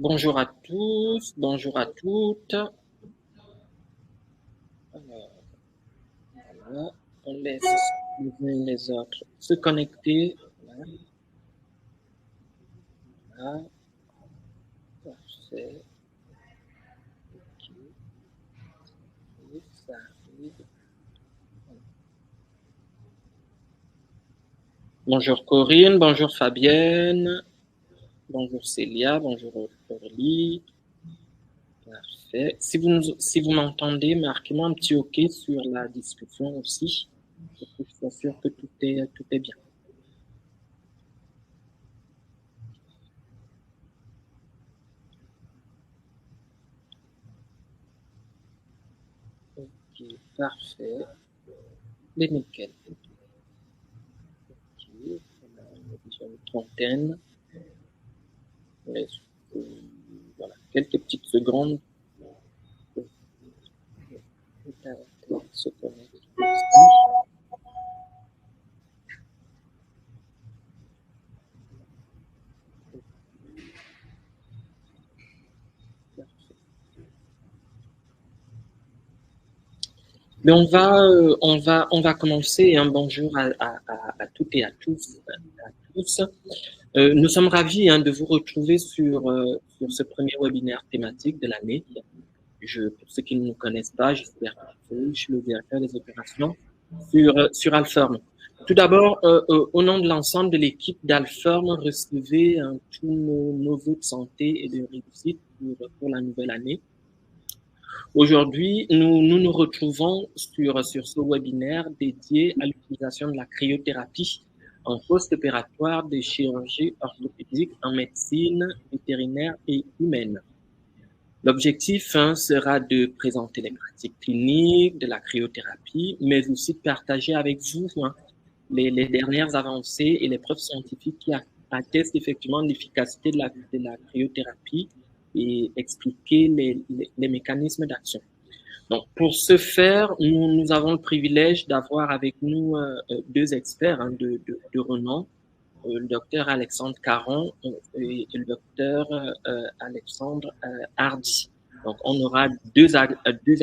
Bonjour à tous, bonjour à toutes. Alors, voilà, on laisse les uns les autres se connecter. Voilà, voilà, parfait. Ok, ça arrive. Bonjour Corinne, bonjour Fabienne, bonjour Célia, bonjour Aurélie. Parfait. Si vous m'entendez, marquez-moi un petit OK sur la discussion aussi, pour que je sois sûr que tout est bien. Ok, parfait. Les nickel. Ok, on a déjà une trentaine. Voilà, quelques petites secondes pour se connecter ici. Mais on va commencer. Un bonjour à toutes et à tous. Nous sommes ravis de vous retrouver sur ce premier webinaire thématique de l'année. Pour ceux qui ne nous connaissent pas, j'espère que je suis le directeur des opérations sur Alform. Tout d'abord, au nom de l'ensemble de l'équipe d'Alform, recevez tous nos vœux de santé et de réussite pour la nouvelle année. Aujourd'hui, nous retrouvons sur ce webinaire dédié à l'utilisation de la cryothérapie en post-opératoire des chirurgies orthopédiques en médecine vétérinaire et humaine. L'objectif sera de présenter les pratiques cliniques de la cryothérapie, mais aussi de partager avec vous les dernières avancées et les preuves scientifiques qui attestent effectivement l'efficacité de la cryothérapie et expliquer les mécanismes d'action. Donc, pour ce faire, nous avons le privilège d'avoir avec nous deux experts de renom, le docteur Alexandre Caron et le docteur Alexandre Hardy. Donc, on aura deux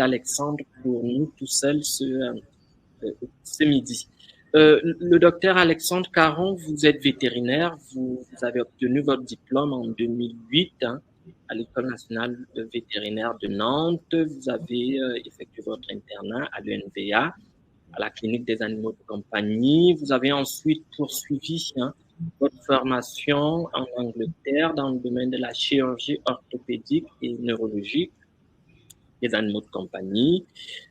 Alexandres pour nous tout seuls ce midi. Le docteur Alexandre Caron, vous êtes vétérinaire, vous avez obtenu votre diplôme en 2008 à l'École nationale vétérinaire de Nantes. Vous avez effectué votre internat à l'UNVA, à la clinique des animaux de compagnie. Vous avez ensuite poursuivi votre formation en Angleterre dans le domaine de la chirurgie orthopédique et neurologique des animaux de compagnie,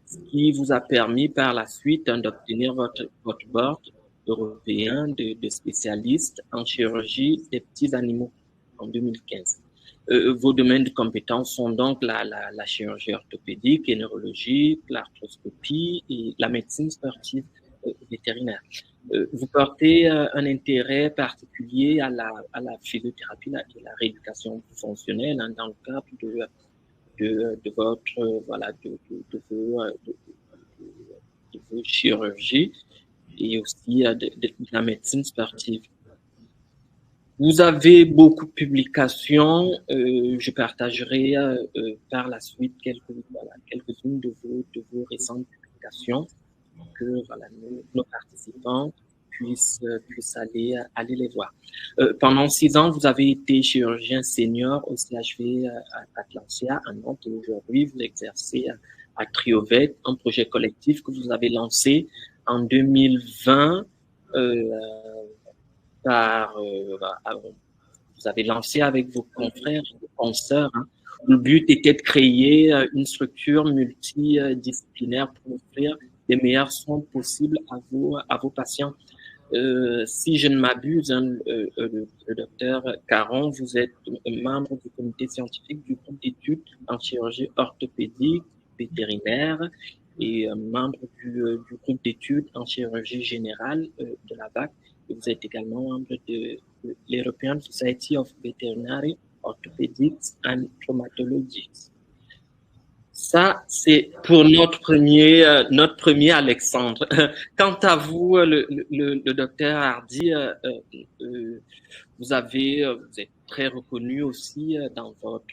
ce qui vous a permis par la suite d'obtenir votre board européen de spécialistes en chirurgie des petits animaux en 2015. Vos domaines de compétences sont donc la chirurgie orthopédique et neurologique, l'arthroscopie et la médecine sportive vétérinaire. Vous portez un intérêt particulier à la physiothérapie et la rééducation fonctionnelle dans le cadre de votre de vos chirurgies et aussi de la médecine sportive. Vous avez beaucoup de publications. Je partagerai par la suite quelques-unes de vos récentes publications que nos participants puissent aller les voir. Pendant 6 ans, vous avez été chirurgien senior au CHV Atlantia à Nantes et aujourd'hui, vous exercez à Triovet, un projet collectif que vous avez lancé en 2020 vous avez lancé avec vos confrères, vos consoeurs. Le but était de créer une structure multidisciplinaire pour offrir les meilleurs soins possibles à vos patients. Si je ne m'abuse, le docteur Caron, vous êtes membre du comité scientifique du groupe d'études en chirurgie orthopédique vétérinaire et membre du groupe d'études en chirurgie générale de la VAC. Et vous êtes également membre de l'European Society of Veterinary Orthopedics and Traumatology. Ça, c'est pour notre premier Alexandre. Quant à vous, le docteur Hardy, vous êtes très reconnu aussi dans votre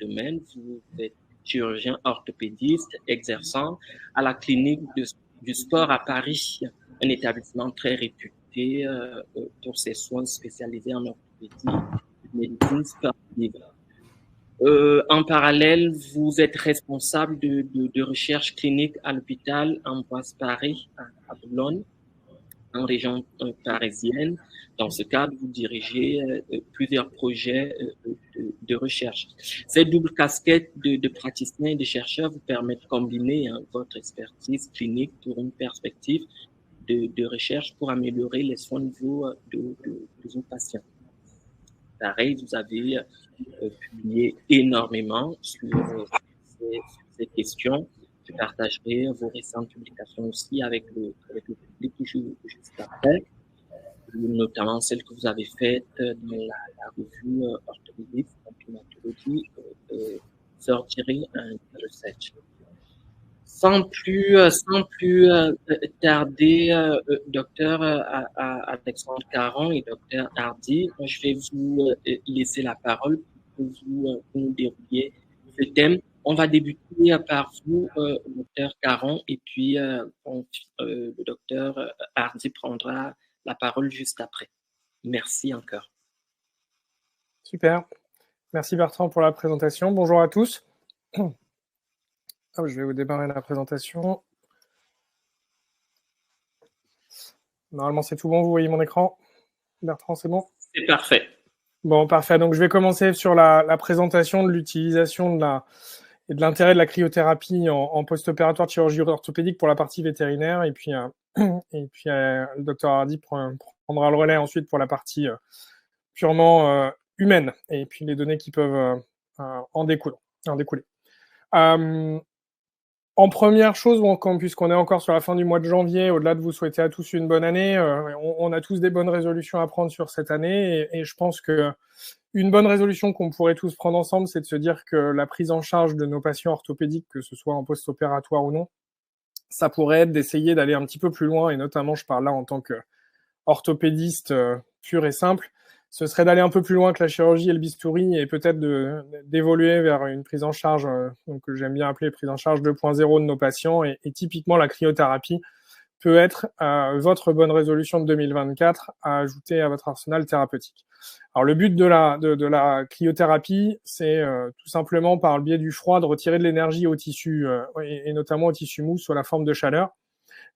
domaine. Vous êtes chirurgien orthopédiste exerçant à la clinique du sport à Paris, un établissement très réputé pour ses soins spécialisés en orthopédie et médecine sportive. En parallèle, vous êtes responsable de recherche clinique à l'hôpital Ambroise Paré à Boulogne, en région parisienne. Dans ce cadre, vous dirigez plusieurs projets de recherche. Cette double casquette de praticien et de chercheur vous permet de combiner votre expertise clinique pour une perspective de recherche pour améliorer les soins de vos patients. Pareil, vous avez publié énormément sur ces questions. Je partagerai vos récentes publications aussi avec le public juste après, notamment celle que vous avez faite dans la revue orthopédique en climatologie, Surgery and Research. Sans plus tarder, docteur Alexandre Caron et docteur Hardy, je vais vous laisser la parole pour vous nous dérouler ce thème. On va débuter par vous, docteur Caron, et puis le docteur Hardy prendra la parole juste après. Merci encore. Super. Merci Bertrand pour la présentation. Bonjour à tous. Je vais vous démarrer la présentation. Normalement, c'est tout bon. Vous voyez mon écran? Bertrand, c'est bon? C'est parfait. Bon, parfait. Donc, je vais commencer sur la présentation de l'utilisation et de l'intérêt de la cryothérapie en post-opératoire de chirurgie orthopédique pour la partie vétérinaire. Et puis le docteur Hardy prendra le relais ensuite pour la partie purement humaine et puis les données qui peuvent en découler. En première chose, puisqu'on est encore sur la fin du mois de janvier, au-delà de vous souhaiter à tous une bonne année, on a tous des bonnes résolutions à prendre sur cette année et je pense que une bonne résolution qu'on pourrait tous prendre ensemble, c'est de se dire que la prise en charge de nos patients orthopédiques, que ce soit en post-opératoire ou non, ça pourrait être d'essayer d'aller un petit peu plus loin, et notamment je parle là en tant qu'orthopédiste pur et simple, ce serait d'aller un peu plus loin que la chirurgie et le bistouri et peut-être d'évoluer vers une prise en charge que j'aime bien appeler prise en charge 2.0 de nos patients et typiquement la cryothérapie peut être votre bonne résolution de 2024 à ajouter à votre arsenal thérapeutique. Alors le but de la cryothérapie, c'est tout simplement par le biais du froid de retirer de l'énergie au tissu et notamment au tissu mou sous la forme de chaleur.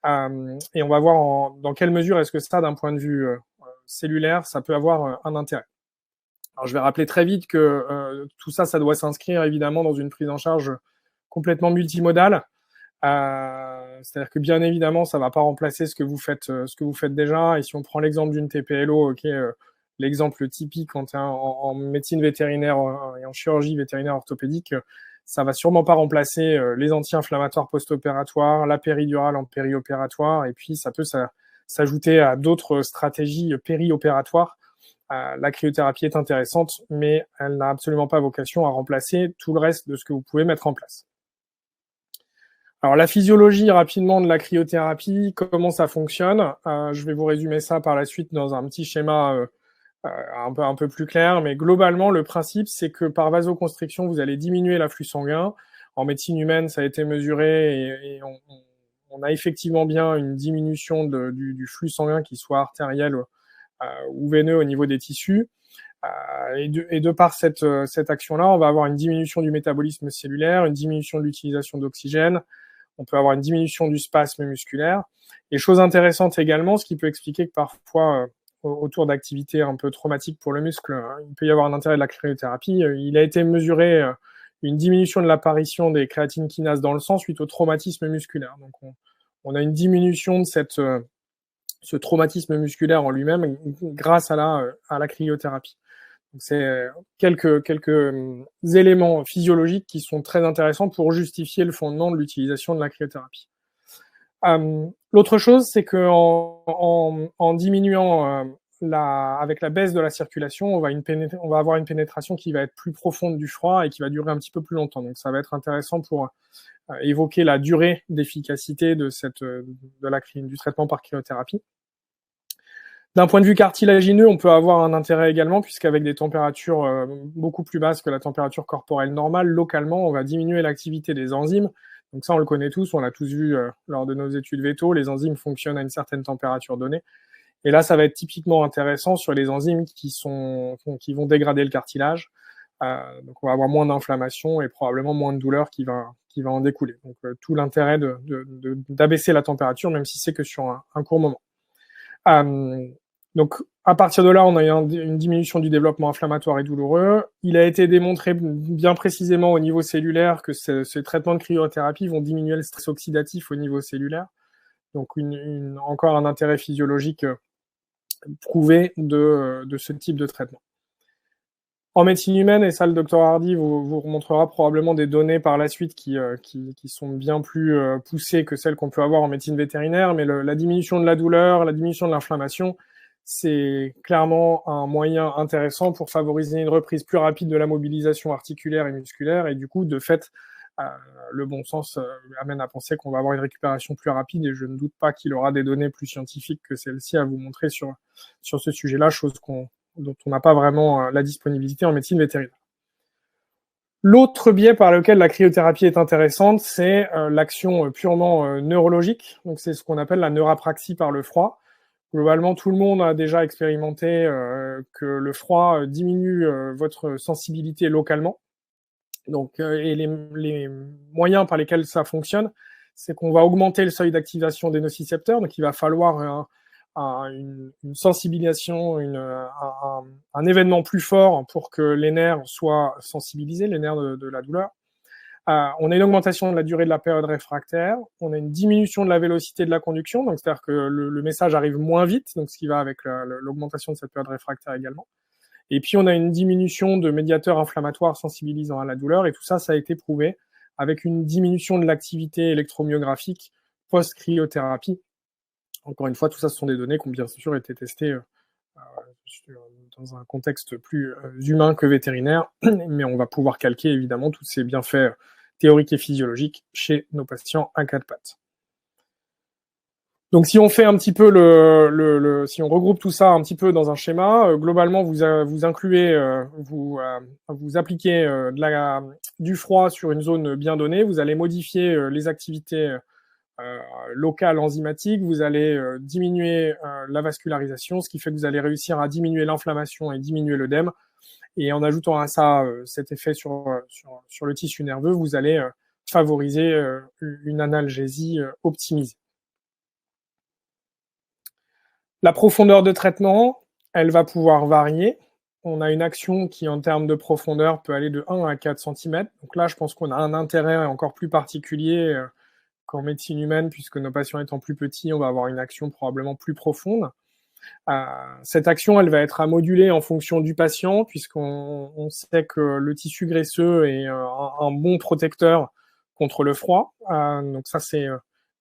Et on va voir dans quelle mesure est-ce que ça, d'un point de vue cellulaire, ça peut avoir un intérêt. Alors je vais rappeler très vite que tout ça doit s'inscrire évidemment dans une prise en charge complètement multimodale. C'est-à-dire que bien évidemment, ça ne va pas remplacer ce que vous faites déjà. Et si on prend l'exemple d'une TPLO, l'exemple typique en médecine vétérinaire et en chirurgie vétérinaire orthopédique, ça va sûrement pas remplacer les anti-inflammatoires post-opératoires, la péridurale en périopératoire, et puis ça peut s'ajouter à d'autres stratégies périopératoires. La cryothérapie est intéressante, mais elle n'a absolument pas vocation à remplacer tout le reste de ce que vous pouvez mettre en place. Alors la physiologie rapidement de la cryothérapie, comment ça fonctionne, je vais vous résumer ça par la suite dans un petit schéma un peu plus clair, mais globalement le principe c'est que par vasoconstriction vous allez diminuer l'afflux sanguin. En médecine humaine ça a été mesuré et on a effectivement bien une diminution du flux sanguin qui soit artériel ou veineux au niveau des tissus. Et de par cette action-là, on va avoir une diminution du métabolisme cellulaire, une diminution de l'utilisation d'oxygène, on peut avoir une diminution du spasme musculaire. Et chose intéressante également, ce qui peut expliquer que parfois, autour d'activités un peu traumatiques pour le muscle, il peut y avoir un intérêt de la cryothérapie. Il a été mesuré une diminution de l'apparition des créatines kinases dans le sang suite au traumatisme musculaire. Donc on a une diminution de ce traumatisme musculaire en lui-même grâce à la cryothérapie. Donc c'est quelques éléments physiologiques qui sont très intéressants pour justifier le fondement de l'utilisation de la cryothérapie. L'autre chose, c'est que en diminuant avec la baisse de la circulation, on va avoir une pénétration qui va être plus profonde du froid et qui va durer un petit peu plus longtemps. Donc ça va être intéressant pour évoquer la durée d'efficacité du traitement par cryothérapie. D'un point de vue cartilagineux, on peut avoir un intérêt également, puisqu'avec des températures beaucoup plus basses que la température corporelle normale, localement, on va diminuer l'activité des enzymes. Donc ça, on le connaît tous, on l'a tous vu lors de nos études véto, les enzymes fonctionnent à une certaine température donnée. Et là, ça va être typiquement intéressant sur les enzymes qui vont dégrader le cartilage. Donc on va avoir moins d'inflammation et probablement moins de douleur qui va en découler. Donc tout l'intérêt d'abaisser la température, même si c'est que sur un court moment. Donc, à partir de là, on a une diminution du développement inflammatoire et douloureux. Il a été démontré bien précisément au niveau cellulaire que ces traitements de cryothérapie vont diminuer le stress oxydatif au niveau cellulaire. Donc, encore un intérêt physiologique prouvé de ce type de traitement. En médecine humaine, et ça, le docteur Hardy vous remontrera probablement des données par la suite qui sont bien plus poussées que celles qu'on peut avoir en médecine vétérinaire, mais la diminution de la douleur, la diminution de l'inflammation, c'est clairement un moyen intéressant pour favoriser une reprise plus rapide de la mobilisation articulaire et musculaire, et du coup, de fait, le bon sens amène à penser qu'on va avoir une récupération plus rapide, et je ne doute pas qu'il aura des données plus scientifiques que celles-ci à vous montrer sur ce sujet-là, chose dont on n'a pas vraiment la disponibilité en médecine vétérinaire. L'autre biais par lequel la cryothérapie est intéressante, c'est l'action purement neurologique. Donc c'est ce qu'on appelle la neurapraxie par le froid. Globalement, tout le monde a déjà expérimenté que le froid diminue votre sensibilité localement. Donc, et les moyens par lesquels ça fonctionne, c'est qu'on va augmenter le seuil d'activation des nocicepteurs. Donc il va falloir une sensibilisation, un événement plus fort pour que les nerfs soient sensibilisés, les nerfs de la douleur. On a une augmentation de la durée de la période réfractaire, on a une diminution de la vélocité de la conduction, donc c'est-à-dire que le message arrive moins vite, donc ce qui va avec l'augmentation de cette période réfractaire également. Et puis on a une diminution de médiateurs inflammatoires sensibilisant à la douleur, et tout ça, ça a été prouvé avec une diminution de l'activité électromyographique post-cryothérapie. Encore une fois, tout ça, ce sont des données qui ont bien sûr été testées dans un contexte plus humain que vétérinaire, mais on va pouvoir calquer évidemment tous ces bienfaits théoriques et physiologiques chez nos patients à quatre pattes. Donc si on fait un petit peu si on regroupe tout ça un petit peu dans un schéma, globalement vous incluez, vous appliquez du froid sur une zone bien donnée, vous allez modifier les activités locales enzymatiques, vous allez diminuer la vascularisation, ce qui fait que vous allez réussir à diminuer l'inflammation et diminuer l'œdème. Et en ajoutant à ça cet effet sur le tissu nerveux, vous allez favoriser une analgésie optimisée. La profondeur de traitement, elle va pouvoir varier. On a une action qui, en termes de profondeur, peut aller de 1 à 4 cm. Donc là, je pense qu'on a un intérêt encore plus particulier qu'en médecine humaine, puisque nos patients étant plus petits, on va avoir une action probablement plus profonde. Cette action, elle va être à moduler en fonction du patient, puisqu'on sait que le tissu graisseux est un bon protecteur contre le froid. Donc ça, c'est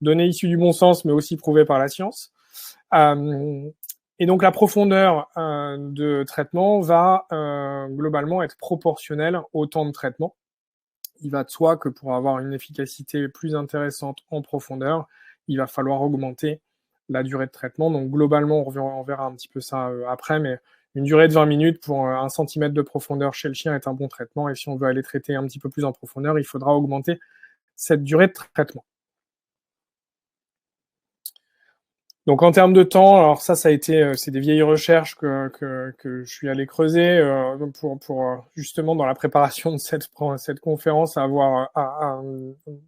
donné issu du bon sens, mais aussi prouvé par la science. Et donc la profondeur de traitement va globalement être proportionnelle au temps de traitement. Il va de soi que pour avoir une efficacité plus intéressante en profondeur, il va falloir augmenter la durée de traitement. Donc globalement, on verra un petit peu ça après, mais une durée de 20 minutes pour 1 cm de profondeur chez le chien est un bon traitement. Et si on veut aller traiter un petit peu plus en profondeur, il faudra augmenter cette durée de traitement. Donc en termes de temps, alors ça a été, c'est des vieilles recherches que je suis allé creuser pour justement dans la préparation de cette conférence, avoir à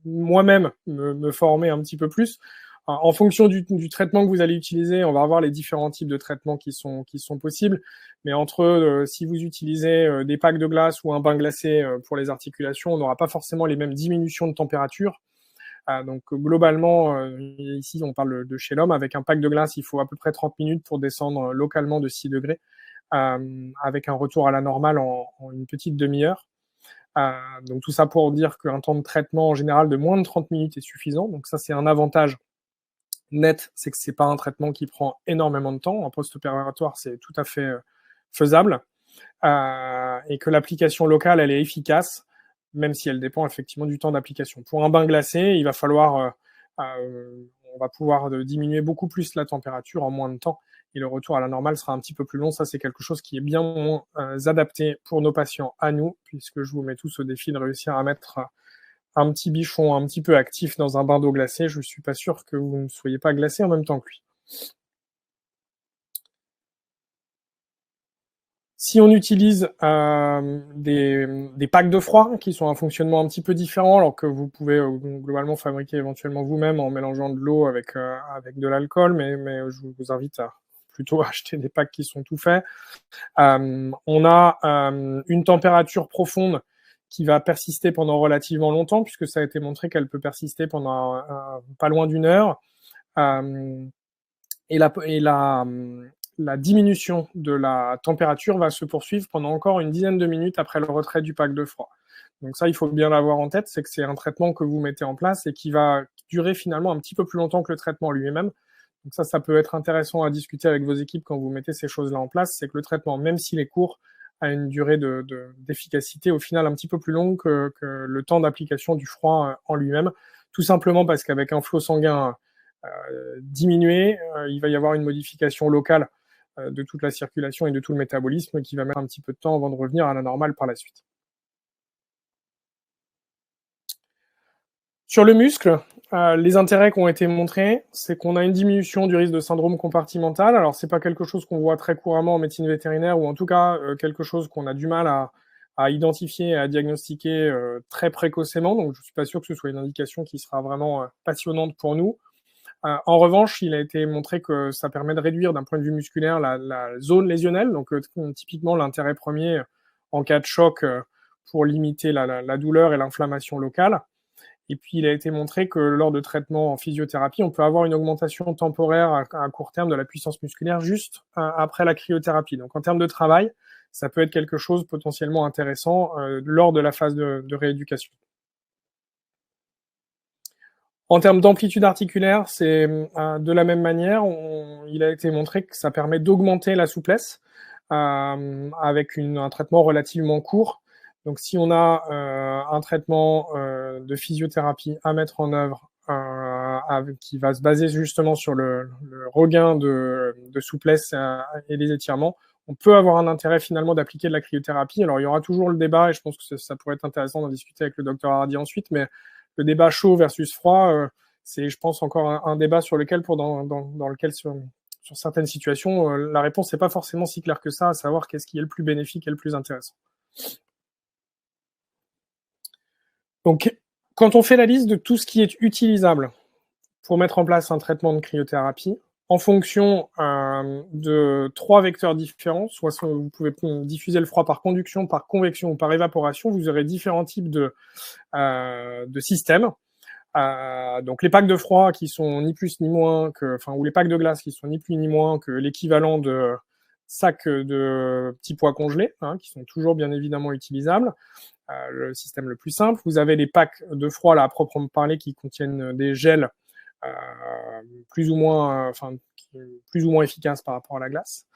moi-même me former un petit peu plus. En fonction du traitement que vous allez utiliser, on va avoir les différents types de traitements qui sont possibles. Mais entre si vous utilisez des packs de glace ou un bain glacé pour les articulations, on n'aura pas forcément les mêmes diminutions de température. Donc globalement, ici on parle de chez l'homme, avec un pack de glace, il faut à peu près 30 minutes pour descendre localement de 6 degrés, avec un retour à la normale en une petite demi-heure. Donc tout ça pour dire qu'un temps de traitement en général de moins de 30 minutes est suffisant. Donc ça, c'est un avantage net, c'est que c'est pas un traitement qui prend énormément de temps. En post-opératoire, c'est tout à fait faisable, et que l'application locale, elle est efficace, même si elle dépend effectivement du temps d'application. Pour un bain glacé, il va falloir, on va pouvoir diminuer beaucoup plus la température en moins de temps, et le retour à la normale sera un petit peu plus long. Ça, c'est quelque chose qui est bien moins adapté pour nos patients à nous, puisque je vous mets tous au défi de réussir à mettre un petit bichon un petit peu actif dans un bain d'eau glacée. Je suis pas sûr que vous ne soyez pas glacé en même temps que lui. Si on utilise des packs de froid qui sont un fonctionnement un petit peu différent, alors que vous pouvez globalement fabriquer éventuellement vous-même en mélangeant de l'eau avec de l'alcool, mais je vous invite à plutôt acheter des packs qui sont tout faits. On a une température profonde qui va persister pendant relativement longtemps, puisque ça a été montré qu'elle peut persister pendant pas loin d'une heure. Et la diminution de la température va se poursuivre pendant encore une dizaine de minutes après le retrait du pack de froid. Donc ça, il faut bien l'avoir en tête, c'est que c'est un traitement que vous mettez en place et qui va durer finalement un petit peu plus longtemps que le traitement lui-même. Donc ça peut être intéressant à discuter avec vos équipes quand vous mettez ces choses-là en place, c'est que le traitement, même s'il est court, a une durée d'efficacité au final un petit peu plus longue que le temps d'application du froid en lui-même, tout simplement parce qu'avec un flot sanguin diminué, il va y avoir une modification locale de toute la circulation et de tout le métabolisme qui va mettre un petit peu de temps avant de revenir à la normale par la suite. Sur le muscle, les intérêts qui ont été montrés, c'est qu'on a une diminution du risque de syndrome compartimental. Alors, c'est pas quelque chose qu'on voit très couramment en médecine vétérinaire, ou en tout cas quelque chose qu'on a du mal à identifier et à diagnostiquer très précocement. Donc, je suis pas sûr que ce soit une indication qui sera vraiment passionnante pour nous. En revanche, il a été montré que ça permet de réduire d'un point de vue musculaire la zone lésionnelle. Donc, typiquement, l'intérêt premier en cas de choc pour limiter la douleur et l'inflammation locale. Et puis, il a été montré que lors de traitements en physiothérapie, on peut avoir une augmentation temporaire à court terme de la puissance musculaire juste après la cryothérapie. Donc, en termes de travail, ça peut être quelque chose potentiellement intéressant lors de la phase de rééducation. En termes d'amplitude articulaire, c'est de la même manière. Il a été montré que ça permet d'augmenter la souplesse avec un traitement relativement court. Donc, si on a un traitement de physiothérapie à mettre en œuvre qui va se baser justement sur le regain de souplesse et les étirements, on peut avoir un intérêt finalement d'appliquer de la cryothérapie. Alors, il y aura toujours le débat, et je pense que ça pourrait être intéressant d'en discuter avec le docteur Hardy ensuite, mais le débat chaud versus froid, c'est, je pense, encore un débat sur lequel, dans lequel sur certaines situations, la réponse n'est pas forcément si claire que ça, à savoir qu'est-ce qui est le plus bénéfique et le plus intéressant. Donc, quand on fait la liste de tout ce qui est utilisable pour mettre en place un traitement de cryothérapie, en fonction de 3 vecteurs différents, soit vous pouvez diffuser le froid par conduction, par convection ou par évaporation, vous aurez différents types de systèmes. Donc les packs de froid qui sont ni plus ni moins que, ou les packs de glace qui sont ni plus ni moins que l'équivalent de sacs de petits pois congelés, qui sont toujours bien évidemment utilisables. Le système le plus simple. Vous avez les packs de froid là à proprement parler qui contiennent des gels plus ou moins efficaces par rapport à la glace.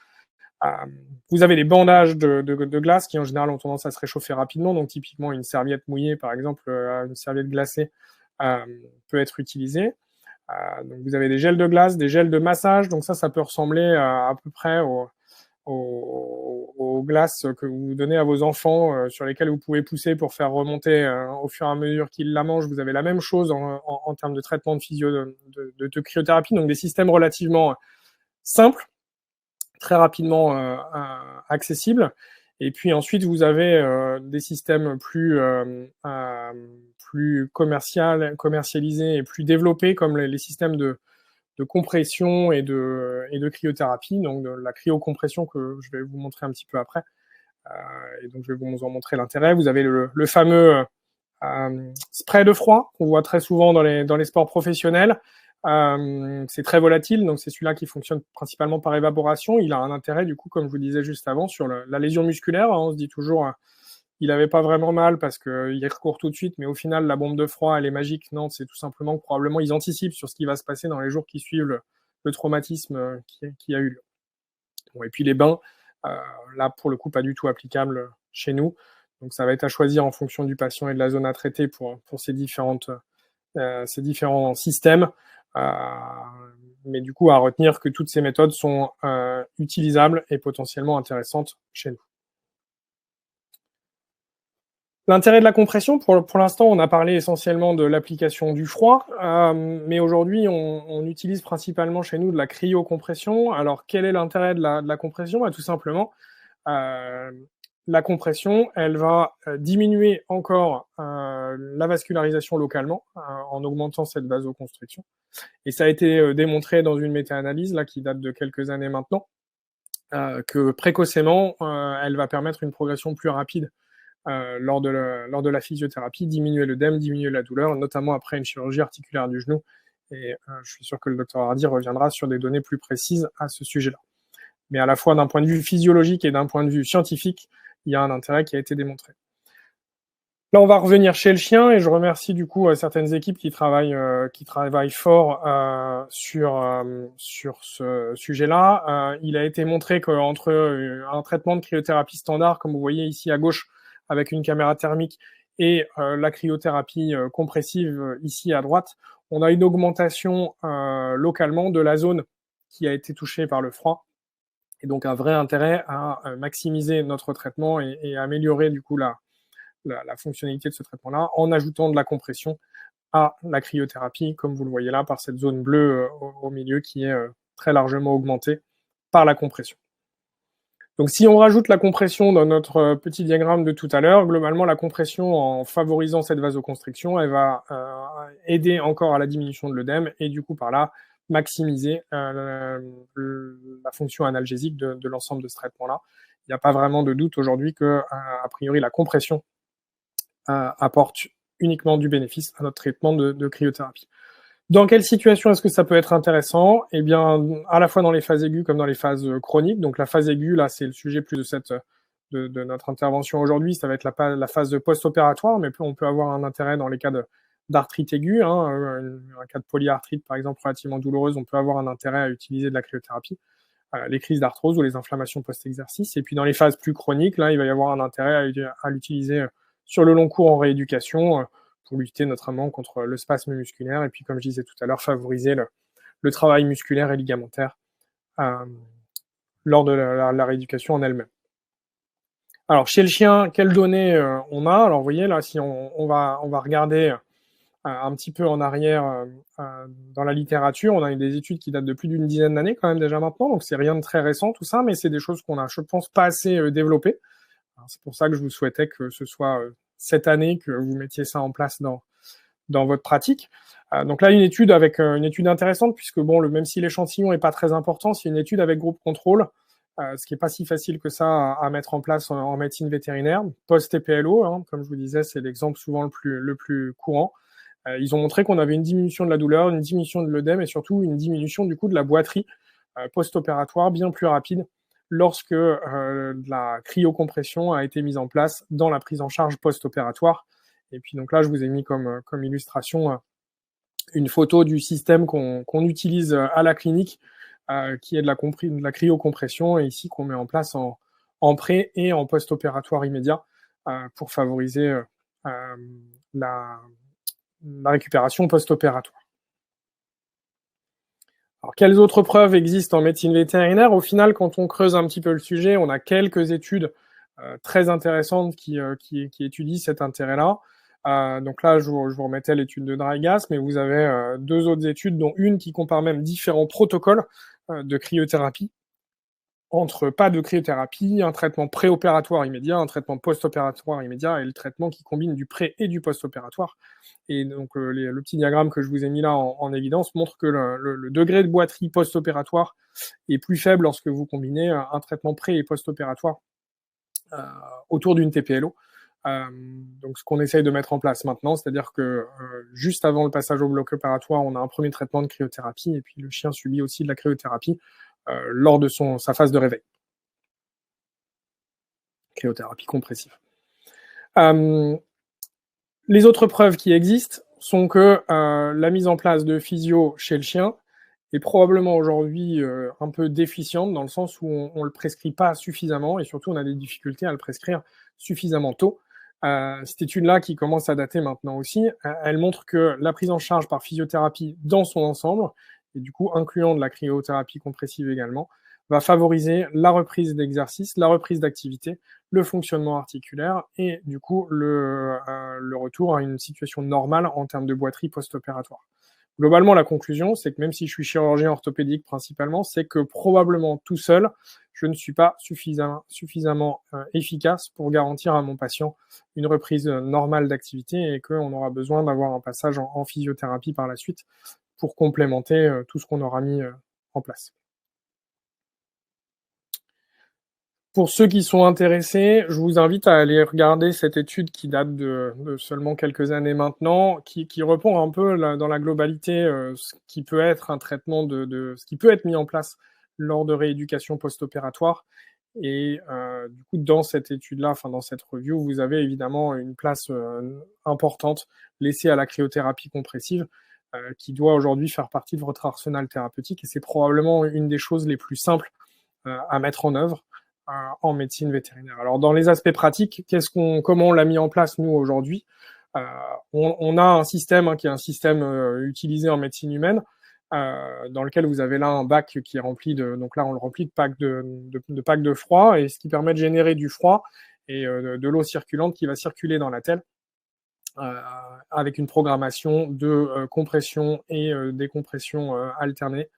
Vous avez les bandages de glace qui en général ont tendance à se réchauffer rapidement, donc typiquement une serviette mouillée par exemple, une serviette glacée peut être utilisée. Donc vous avez des gels de glace, des gels de massage, donc ça peut ressembler à peu près aux glaces que vous donnez à vos enfants sur lesquelles vous pouvez pousser pour faire remonter au fur et à mesure qu'ils la mangent. Vous avez la même chose en termes de traitement de physio, de cryothérapie, donc des systèmes relativement simples, très rapidement accessibles. Et puis ensuite, vous avez des systèmes plus commercialisés et plus développés, comme les systèmes de compression et de cryothérapie, donc de la cryocompression que je vais vous montrer un petit peu après. Et donc, je vais vous en montrer l'intérêt. Vous avez le fameux spray de froid qu'on voit très souvent dans les sports professionnels. C'est très volatile, donc c'est celui-là qui fonctionne principalement par évaporation. Il a un intérêt, du coup, comme je vous disais juste avant, sur la lésion musculaire. On se dit toujours, il n'avait pas vraiment mal parce qu'il recourt tout de suite, mais au final, la bombe de froid, elle est magique. Non, c'est tout simplement que probablement ils anticipent sur ce qui va se passer dans les jours qui suivent le traumatisme qui a eu lieu. Bon, et puis les bains, là, pour le coup, pas du tout applicable chez nous. Donc ça va être à choisir en fonction du patient et de la zone à traiter pour ces différents systèmes. mais du coup, à retenir que toutes ces méthodes sont utilisables et potentiellement intéressantes chez nous. L'intérêt de la compression, pour l'instant, on a parlé essentiellement de l'application du froid, mais aujourd'hui, on utilise principalement chez nous de la cryocompression. Alors, quel est l'intérêt de la compression? Tout simplement, la compression, elle va diminuer encore la vascularisation localement en augmentant cette vasoconstriction. Et ça a été démontré dans une méta-analyse là, qui date de quelques années maintenant, que précocement, elle va permettre une progression plus rapide lors de la physiothérapie, diminuer l'œdème, diminuer la douleur, notamment après une chirurgie articulaire du genou. Et je suis sûr que le docteur Hardy reviendra sur des données plus précises à ce sujet-là. Mais à la fois d'un point de vue physiologique et d'un point de vue scientifique, il y a un intérêt qui a été démontré. Là, on va revenir chez le chien et je remercie du coup certaines équipes qui travaillent fort sur ce sujet-là. Il a été montré qu'entre un traitement de cryothérapie standard, comme vous voyez ici à gauche, avec une caméra thermique, et la cryothérapie compressive ici à droite, on a une augmentation localement de la zone qui a été touchée par le froid. Et donc un vrai intérêt à maximiser notre traitement et améliorer du coup la fonctionnalité de ce traitement-là en ajoutant de la compression à la cryothérapie, comme vous le voyez là, par cette zone bleue au milieu qui est très largement augmentée par la compression. Donc si on rajoute la compression dans notre petit diagramme de tout à l'heure, globalement la compression, en favorisant cette vasoconstriction, elle va aider encore à la diminution de l'œdème et du coup par là maximiser la fonction analgésique de l'ensemble de ce traitement-là. Il n'y a pas vraiment de doute aujourd'hui que, a priori, la compression apporte uniquement du bénéfice à notre traitement de cryothérapie. Dans quelle situation est-ce que ça peut être intéressant? Eh bien, à la fois dans les phases aiguës comme dans les phases chroniques. Donc la phase aiguë, là, c'est le sujet plus de notre intervention aujourd'hui. Ça va être la phase post-opératoire, mais on peut avoir un intérêt dans les cas d'arthrite aiguë, un cas de polyarthrite par exemple relativement douloureuse, on peut avoir un intérêt à utiliser de la cryothérapie, les crises d'arthrose ou les inflammations post-exercice. Et puis dans les phases plus chroniques, là, il va y avoir un intérêt à l'utiliser sur le long cours en rééducation pour lutter notamment contre le spasme musculaire et puis comme je disais tout à l'heure, favoriser le travail musculaire et ligamentaire lors de la rééducation en elle-même. Alors chez le chien, quelles données on a? Alors vous voyez là, si on va regarder un petit peu en arrière dans la littérature, on a eu des études qui datent de plus d'une dizaine d'années quand même déjà maintenant, donc c'est rien de très récent tout ça, mais c'est des choses qu'on a, je pense, pas assez développées. C'est pour ça que je vous souhaitais que ce soit cette année que vous mettiez ça en place dans votre pratique. Donc là, une étude intéressante, puisque bon, même si l'échantillon n'est pas très important, c'est une étude avec groupe contrôle, ce qui n'est pas si facile que ça à mettre en place en médecine vétérinaire, post-TPLO, comme je vous disais, c'est l'exemple souvent le plus courant. Ils ont montré qu'on avait une diminution de la douleur, une diminution de l'œdème et surtout une diminution du coup de la boiterie post-opératoire bien plus rapide lorsque la cryocompression a été mise en place dans la prise en charge post-opératoire. Et puis donc là, je vous ai mis comme illustration une photo du système qu'on utilise à la clinique, qui est de la cryocompression, et ici qu'on met en place en pré et en post-opératoire immédiat pour favoriser la récupération post-opératoire. Alors, quelles autres preuves existent en médecine vétérinaire? Au final, quand on creuse un petit peu le sujet, on a quelques études très intéressantes qui étudient cet intérêt-là. Donc là, je vous remettais l'étude de Dreygas, mais vous avez deux autres études, dont une qui compare même différents protocoles de cryothérapie, entre pas de cryothérapie, un traitement préopératoire immédiat, un traitement post-opératoire immédiat, et le traitement qui combine du pré et du post-opératoire. Et donc le petit diagramme que je vous ai mis là en évidence montre que le degré de boiterie post-opératoire est plus faible lorsque vous combinez un traitement pré et post-opératoire autour d'une TPLO. Donc ce qu'on essaye de mettre en place maintenant, c'est-à-dire que juste avant le passage au bloc opératoire, on a un premier traitement de cryothérapie et puis le chien subit aussi de la cryothérapie lors de sa phase de réveil. Cryothérapie compressive. Les autres preuves qui existent sont que la mise en place de physio chez le chien est probablement aujourd'hui un peu déficiente dans le sens où on ne le prescrit pas suffisamment et surtout on a des difficultés à le prescrire suffisamment tôt. Cette étude-là, qui commence à dater maintenant aussi, elle montre que la prise en charge par physiothérapie dans son ensemble et du coup incluant de la cryothérapie compressive également, va favoriser la reprise d'exercice, la reprise d'activité, le fonctionnement articulaire et du coup le retour à une situation normale en termes de boiterie post-opératoire. Globalement, la conclusion, c'est que même si je suis chirurgien orthopédique principalement, c'est que probablement tout seul, je ne suis pas suffisamment efficace pour garantir à mon patient une reprise normale d'activité et qu'on aura besoin d'avoir un passage en physiothérapie par la suite pour complémenter tout ce qu'on aura mis en place. Pour ceux qui sont intéressés, je vous invite à aller regarder cette étude qui date de seulement quelques années maintenant, qui répond un peu dans la globalité ce qui peut être un traitement ce qui peut être mis en place lors de rééducation post-opératoire. Et du coup, dans cette étude-là, enfin dans cette review, vous avez évidemment une place importante laissée à la cryothérapie compressive, qui doit aujourd'hui faire partie de votre arsenal thérapeutique. Et c'est probablement une des choses les plus simples à mettre en œuvre en médecine vétérinaire. Alors dans les aspects pratiques, comment on l'a mis en place nous aujourd'hui? On a un système qui est un système utilisé en médecine humaine, dans lequel vous avez là un bac qui est rempli donc là on le remplit de packs de froid, et ce qui permet de générer du froid et de l'eau circulante qui va circuler dans la telle, avec une programmation de compression et décompression alternée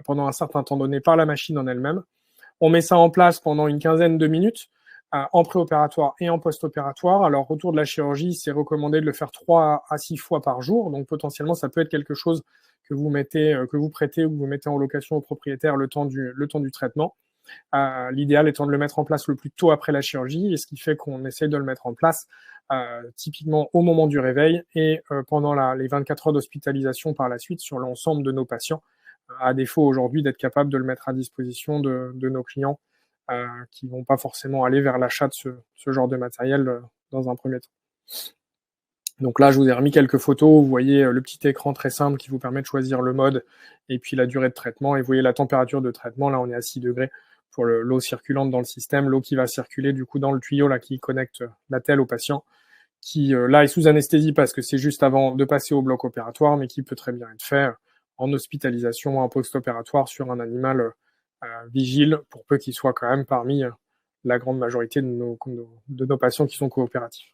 pendant un certain temps donné par la machine en elle-même. On met ça en place pendant une quinzaine de minutes, en préopératoire et en post-opératoire. Alors, autour de la chirurgie, c'est recommandé de le faire 3 à 6 fois par jour. Donc, potentiellement, ça peut être quelque chose que vous prêtez ou que vous mettez en location au propriétaire le temps du traitement. L'idéal étant de le mettre en place le plus tôt après la chirurgie, et ce qui fait qu'on essaie de le mettre en place typiquement au moment du réveil et pendant les 24 heures d'hospitalisation par la suite sur l'ensemble de nos patients, à défaut aujourd'hui d'être capable de le mettre à disposition de nos clients qui vont pas forcément aller vers l'achat de ce genre de matériel dans un premier temps. Donc là, je vous ai remis quelques photos. Vous voyez le petit écran très simple qui vous permet de choisir le mode et puis la durée de traitement. Et vous voyez la température de traitement. Là, on est à 6 degrés pour l'eau circulante dans le système, l'eau qui va circuler du coup dans le tuyau là qui connecte la telle au patient, qui là est sous anesthésie parce que c'est juste avant de passer au bloc opératoire, mais qui peut très bien être fait en hospitalisation, en post-opératoire sur un animal vigile, pour peu qu'il soit quand même parmi la grande majorité de nos patients qui sont coopératifs.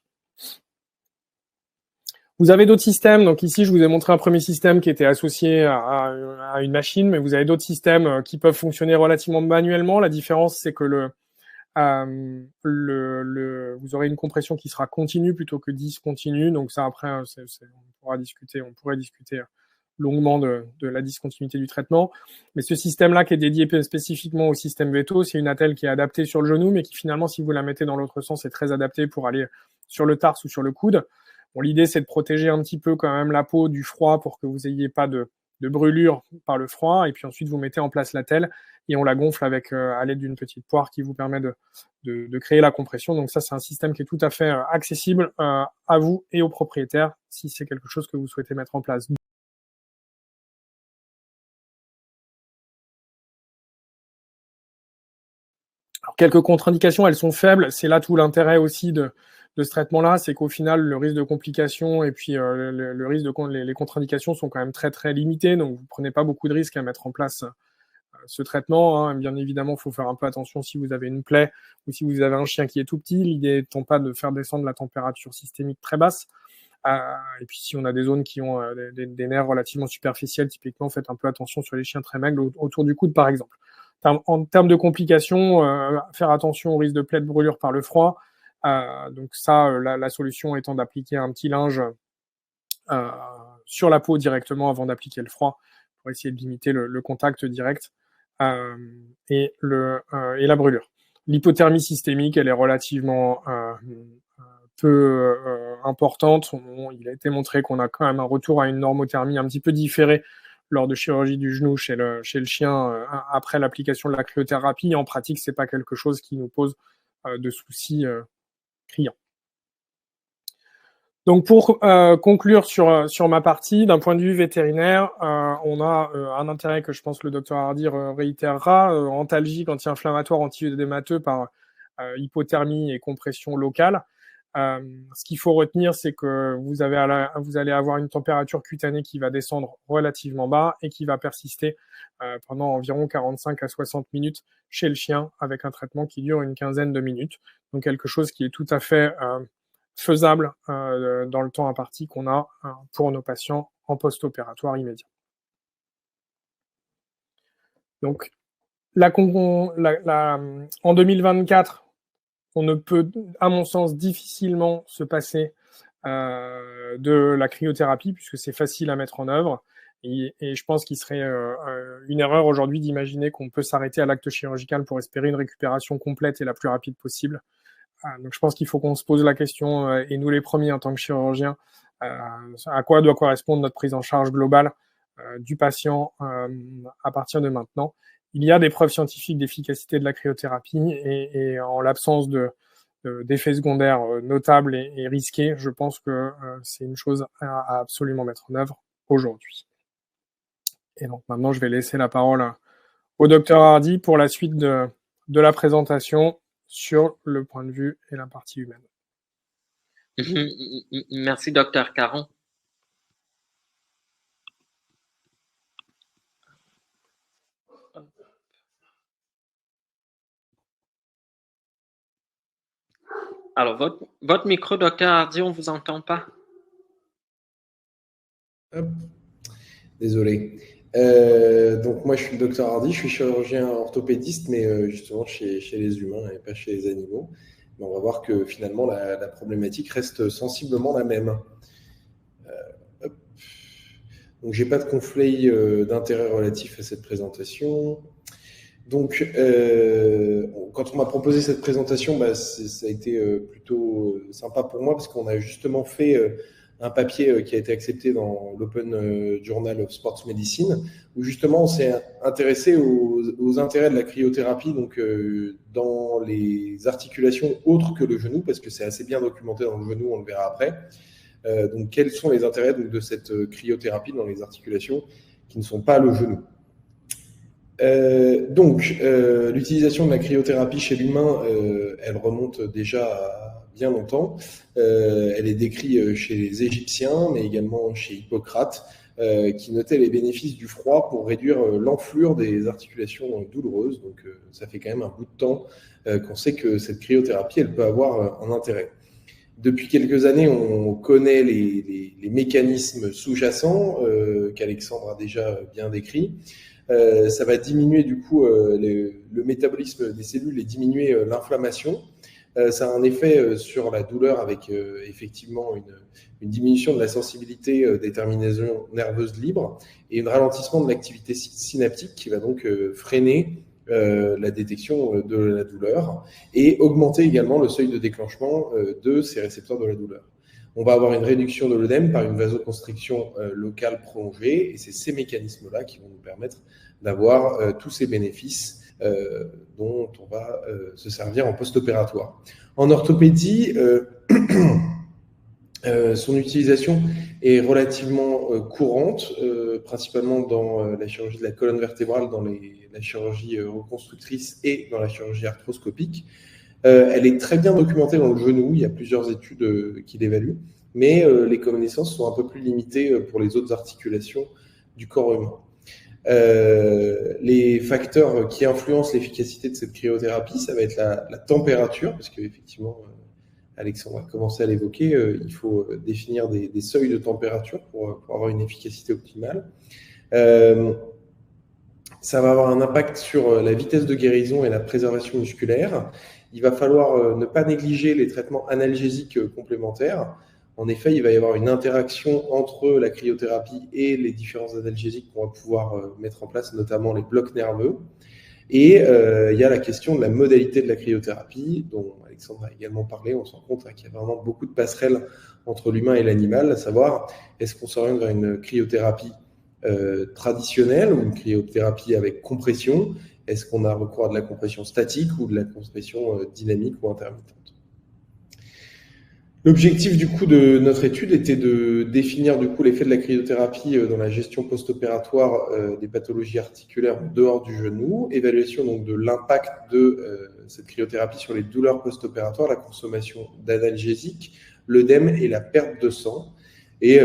Vous avez d'autres systèmes. Donc ici, je vous ai montré un premier système qui était associé à une machine, mais vous avez d'autres systèmes qui peuvent fonctionner relativement manuellement. La différence, c'est que vous aurez une compression qui sera continue plutôt que discontinue. Donc ça, après, on pourrait discuter longuement de la discontinuité du traitement. Mais ce système-là qui est dédié spécifiquement au système Veto, c'est une attelle qui est adaptée sur le genou, mais qui finalement, si vous la mettez dans l'autre sens, est très adaptée pour aller sur le tarse ou sur le coude. Bon, l'idée, c'est de protéger un petit peu quand même la peau du froid pour que vous n'ayez pas de brûlure par le froid. Et puis ensuite, vous mettez en place l'attelle et on la gonfle à l'aide d'une petite poire qui vous permet de créer la compression. Donc ça, c'est un système qui est tout à fait accessible à vous et aux propriétaires si c'est quelque chose que vous souhaitez mettre en place. Alors, quelques contre-indications, elles sont faibles. C'est là tout l'intérêt aussi de ce traitement-là, c'est qu'au final, le risque de complications et puis le risque les contre-indications sont quand même très très limitées. Donc, vous prenez pas beaucoup de risques à mettre en place ce traitement. Hein. Bien évidemment, il faut faire un peu attention si vous avez une plaie ou si vous avez un chien qui est tout petit. L'idée étant pas de faire descendre la température systémique très basse. Et puis, si on a des zones qui ont des nerfs relativement superficiels, typiquement, faites un peu attention sur les chiens très maigres autour du coude, par exemple. En termes de complications, faire attention au risque de plaie de brûlure par le froid. Donc ça, la solution étant d'appliquer un petit linge sur la peau directement avant d'appliquer le froid pour essayer de limiter le contact direct et la brûlure. L'hypothermie systémique, elle est relativement peu importante. Il a été montré qu'on a quand même un retour à une normothermie un petit peu différée lors de chirurgie du genou chez le chien après l'application de la cryothérapie. En pratique, c'est pas quelque chose qui nous pose de soucis criants. Donc pour conclure sur ma partie, d'un point de vue vétérinaire, on a un intérêt que je pense le docteur Hardy réitérera, antalgique, anti-inflammatoire, anti-œdémateux par hypothermie et compression locale. Ce qu'il faut retenir, c'est que vous allez avoir une température cutanée qui va descendre relativement bas et qui va persister pendant environ 45 à 60 minutes chez le chien, avec un traitement qui dure une quinzaine de minutes. Donc quelque chose qui est tout à fait faisable dans le temps imparti qu'on a pour nos patients en post-opératoire immédiat. Donc, en 2024, on ne peut, à mon sens, difficilement se passer de la cryothérapie, puisque c'est facile à mettre en œuvre. Et je pense qu'il serait une erreur aujourd'hui d'imaginer qu'on peut s'arrêter à l'acte chirurgical pour espérer une récupération complète et la plus rapide possible. Donc je pense qu'il faut qu'on se pose la question, et nous les premiers en tant que chirurgiens, à quoi doit correspondre notre prise en charge globale du patient à partir de maintenant. Il y a des preuves scientifiques d'efficacité de la cryothérapie et en l'absence d'effets secondaires notables et risqués, je pense que c'est une chose à absolument mettre en œuvre aujourd'hui. Et donc maintenant, je vais laisser la parole au docteur Hardy pour la suite de la présentation sur le point de vue et la partie humaine. Merci, docteur Caron. Alors, votre micro, docteur Hardy, on ne vous entend pas. Hop. Désolé. Donc moi, je suis le docteur Hardy, je suis chirurgien orthopédiste, mais justement chez les humains et pas chez les animaux. Mais on va voir que finalement, la problématique reste sensiblement la même. Donc, j'ai pas de conflit d'intérêt relatif à cette présentation. Donc, quand on m'a proposé cette présentation, ça a été plutôt sympa pour moi parce qu'on a justement fait un papier qui a été accepté dans l'Open Journal of Sports Medicine, où justement on s'est intéressé aux intérêts de la cryothérapie donc, dans les articulations autres que le genou, parce que c'est assez bien documenté dans le genou, on le verra après. Donc, quels sont les intérêts donc, de cette cryothérapie dans les articulations qui ne sont pas le genou? L'utilisation de la cryothérapie chez l'humain, elle remonte déjà à bien longtemps. Elle est décrite chez les Égyptiens, mais également chez Hippocrate, qui notait les bénéfices du froid pour réduire l'enflure des articulations douloureuses. Donc, ça fait quand même un bout de temps qu'on sait que cette cryothérapie, elle peut avoir un intérêt. Depuis quelques années, on connaît les mécanismes sous-jacents qu'Alexandre a déjà bien décrits. Ça va diminuer du coup le métabolisme des cellules et diminuer l'inflammation. Ça a un effet sur la douleur avec effectivement une diminution de la sensibilité des terminaisons nerveuses libres et un ralentissement de l'activité synaptique qui va donc freiner la détection de la douleur et augmenter également le seuil de déclenchement de ces récepteurs de la douleur. On va avoir une réduction de l'œdème par une vasoconstriction locale prolongée et c'est ces mécanismes-là qui vont nous permettre d'avoir tous ces bénéfices dont on va se servir en post-opératoire. En orthopédie, son utilisation est relativement courante, principalement dans la chirurgie de la colonne vertébrale, dans la chirurgie reconstructrice et dans la chirurgie arthroscopique. Elle est très bien documentée dans le genou, il y a plusieurs études qui l'évaluent, mais les connaissances sont un peu plus limitées pour les autres articulations du corps humain. Les facteurs qui influencent l'efficacité de cette cryothérapie, ça va être la température, parce qu'effectivement, Alexandre a commencé à l'évoquer, il faut définir des seuils de température pour avoir une efficacité optimale. Ça va avoir un impact sur la vitesse de guérison et la préservation musculaire. Il va falloir ne pas négliger les traitements analgésiques complémentaires. En effet, il va y avoir une interaction entre la cryothérapie et les différents analgésiques qu'on va pouvoir mettre en place, notamment les blocs nerveux. Et il y a la question de la modalité de la cryothérapie, dont Alexandre a également parlé. On se rend compte qu'il y a vraiment beaucoup de passerelles entre l'humain et l'animal, à savoir, est-ce qu'on s'oriente vers une cryothérapie traditionnelle ou une cryothérapie avec compression? Est-ce qu'on a recours à de la compression statique ou de la compression dynamique ou intermittente? L'objectif du coup de notre étude était de définir du coup l'effet de la cryothérapie dans la gestion post-opératoire des pathologies articulaires en dehors du genou, évaluation donc de l'impact de cette cryothérapie sur les douleurs post-opératoires, la consommation d'analgésiques, l'œdème et la perte de sang. Et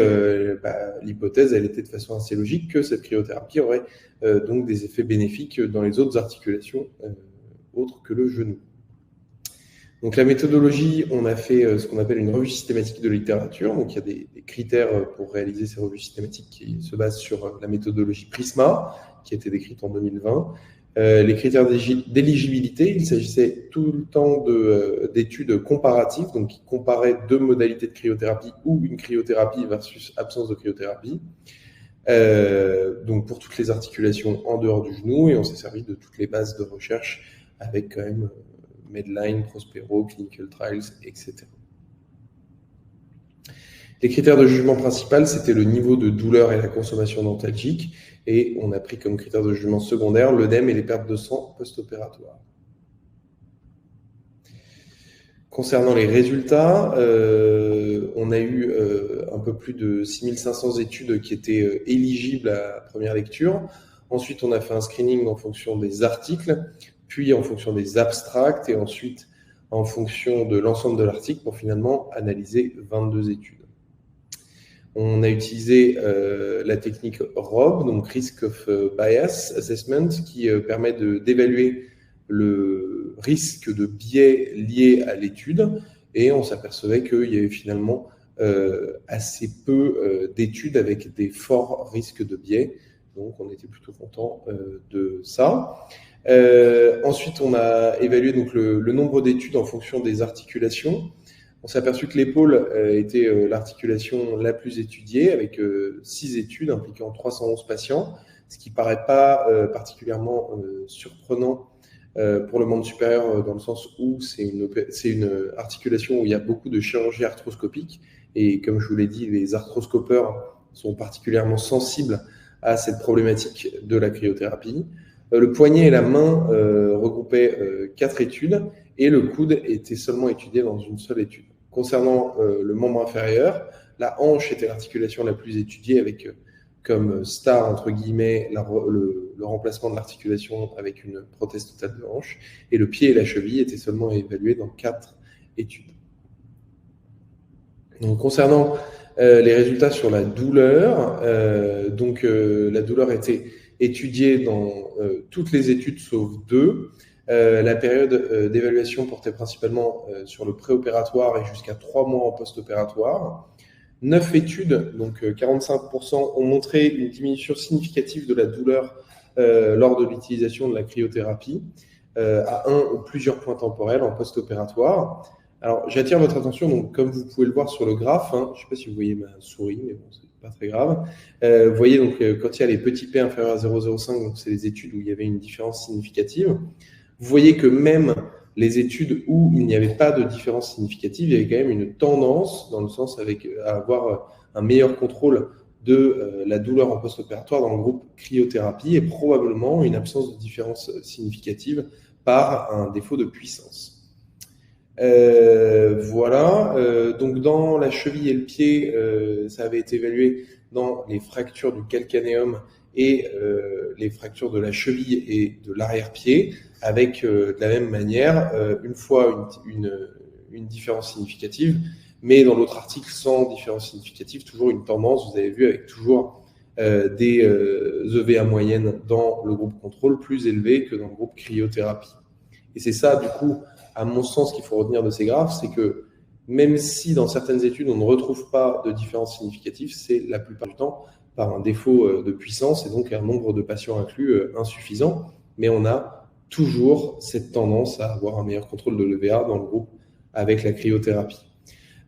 l'hypothèse, elle était de façon assez logique que cette cryothérapie aurait donc des effets bénéfiques dans les autres articulations autres que le genou. Donc la méthodologie, on a fait ce qu'on appelle une revue systématique de littérature. Donc il y a des critères pour réaliser ces revues systématiques qui se basent sur la méthodologie PRISMA, qui a été décrite en 2020. Les critères d'éligibilité, il s'agissait tout le temps d'études comparatives, donc qui comparaient deux modalités de cryothérapie ou une cryothérapie versus absence de cryothérapie. Donc pour toutes les articulations en dehors du genou, et on s'est servi de toutes les bases de recherche avec quand même Medline, Prospero, Clinical Trials, etc. Les critères de jugement principal, c'était le niveau de douleur et la consommation d'antalgiques, et on a pris comme critère de jugement secondaire l'œdème et les pertes de sang post-opératoires. Concernant les résultats, on a eu un peu plus de 6500 études qui étaient éligibles à la première lecture. Ensuite, on a fait un screening en fonction des articles, puis en fonction des abstracts, et ensuite en fonction de l'ensemble de l'article pour finalement analyser 22 études. On a utilisé la technique ROB, donc Risk of Bias Assessment, qui permet d'évaluer le risque de biais lié à l'étude, et on s'apercevait qu'il y avait finalement assez peu d'études avec des forts risques de biais, donc on était plutôt content de ça. Ensuite, on a évalué donc le nombre d'études en fonction des articulations. On s'est aperçu que l'épaule était l'articulation la plus étudiée, avec 6 études impliquant 311 patients, ce qui ne paraît pas particulièrement surprenant pour le membre supérieur, dans le sens où c'est une articulation où il y a beaucoup de chirurgie arthroscopique, et comme je vous l'ai dit, les arthroscopeurs sont particulièrement sensibles à cette problématique de la cryothérapie. Le poignet et la main regroupaient 4 études, et le coude était seulement étudié dans une seule étude. Concernant le membre inférieur, la hanche était l'articulation la plus étudiée, avec comme star, entre guillemets, le remplacement de l'articulation avec une prothèse totale de hanche, et le pied et la cheville étaient seulement évalués dans 4 études. Donc, concernant les résultats sur la douleur, la douleur était étudiée dans toutes les études sauf 2. La période d'évaluation portait principalement sur le préopératoire et jusqu'à 3 mois en post-opératoire. 9 études, donc 45%, ont montré une diminution significative de la douleur lors de l'utilisation de la cryothérapie à un ou plusieurs points temporels en post-opératoire. Alors, j'attire votre attention, donc comme vous pouvez le voir sur le graphe, je ne sais pas si vous voyez ma souris, mais bon, c'est pas très grave. Vous voyez, donc, quand il y a les petits p inférieurs à 0,05, donc c'est les études où il y avait une différence significative. Vous voyez que même les études où il n'y avait pas de différence significative, il y avait quand même une tendance, dans le sens à avoir un meilleur contrôle de la douleur en post-opératoire dans le groupe cryothérapie, et probablement une absence de différence significative par un défaut de puissance. Voilà, donc dans la cheville et le pied, ça avait été évalué dans les fractures du calcanéum et les fractures de la cheville et de l'arrière-pied, avec de la même manière, une fois une différence significative, mais dans l'autre article sans différence significative, toujours une tendance, vous avez vu, avec toujours des EVA moyennes dans le groupe contrôle plus élevées que dans le groupe cryothérapie. Et c'est ça, du coup, à mon sens, qu'il faut retenir de ces graphes, c'est que même si dans certaines études, on ne retrouve pas de différence significative, c'est la plupart du temps par un défaut de puissance et donc un nombre de patients inclus insuffisant. Mais on a toujours cette tendance à avoir un meilleur contrôle de l'EVA dans le groupe avec la cryothérapie.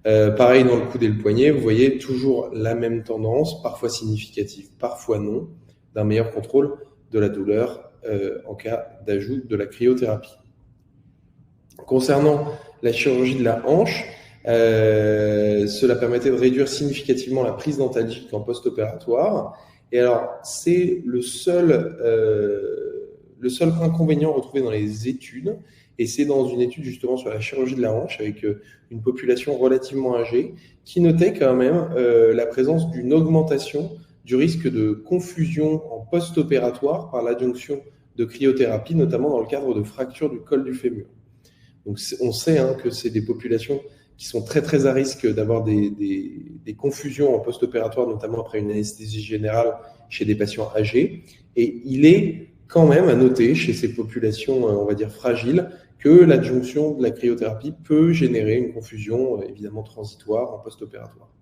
Pareil dans le coude et le poignet, vous voyez toujours la même tendance, parfois significative, parfois non, d'un meilleur contrôle de la douleur en cas d'ajout de la cryothérapie. Concernant la chirurgie de la hanche, cela permettait de réduire significativement la prise d'antalgiques en post-opératoire. Et alors, c'est le seul inconvénient retrouvé dans les études, et c'est dans une étude justement sur la chirurgie de la hanche avec une population relativement âgée qui notait quand même la présence d'une augmentation du risque de confusion en post-opératoire par l'adjonction de cryothérapie, notamment dans le cadre de fractures du col du fémur. Donc on sait que c'est des populations qui sont très très à risque d'avoir des confusions en post-opératoire, notamment après une anesthésie générale chez des patients âgés. Et il est quand même à noter chez ces populations, on va dire fragiles, que l'adjonction de la cryothérapie peut générer une confusion évidemment transitoire en post-opératoire.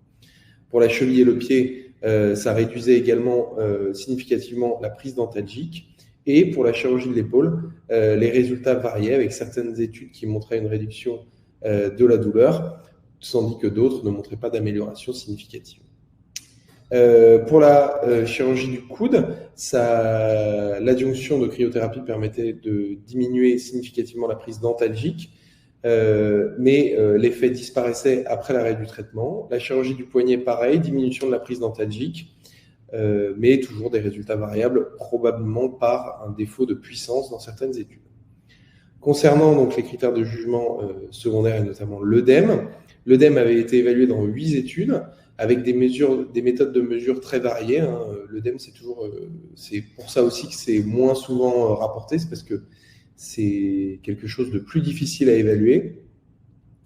Pour la cheville et le pied, ça réduisait également significativement la prise dentalgique. Et pour la chirurgie de l'épaule, les résultats variaient avec certaines études qui montraient une réduction de la douleur, tandis que d'autres ne montraient pas d'amélioration significative. Pour la chirurgie du coude, l'adjonction de cryothérapie permettait de diminuer significativement la prise dentalgique, mais l'effet disparaissait après l'arrêt du traitement. La chirurgie du poignet, pareil, diminution de la prise dentalgique, mais toujours des résultats variables, probablement par un défaut de puissance dans certaines études. Concernant donc les critères de jugement secondaire et notamment l'œdème, l'œdème avait été évalué dans 8 études avec des méthodes de mesure très variées. L'œdème, c'est pour ça aussi que c'est moins souvent rapporté, c'est parce que c'est quelque chose de plus difficile à évaluer.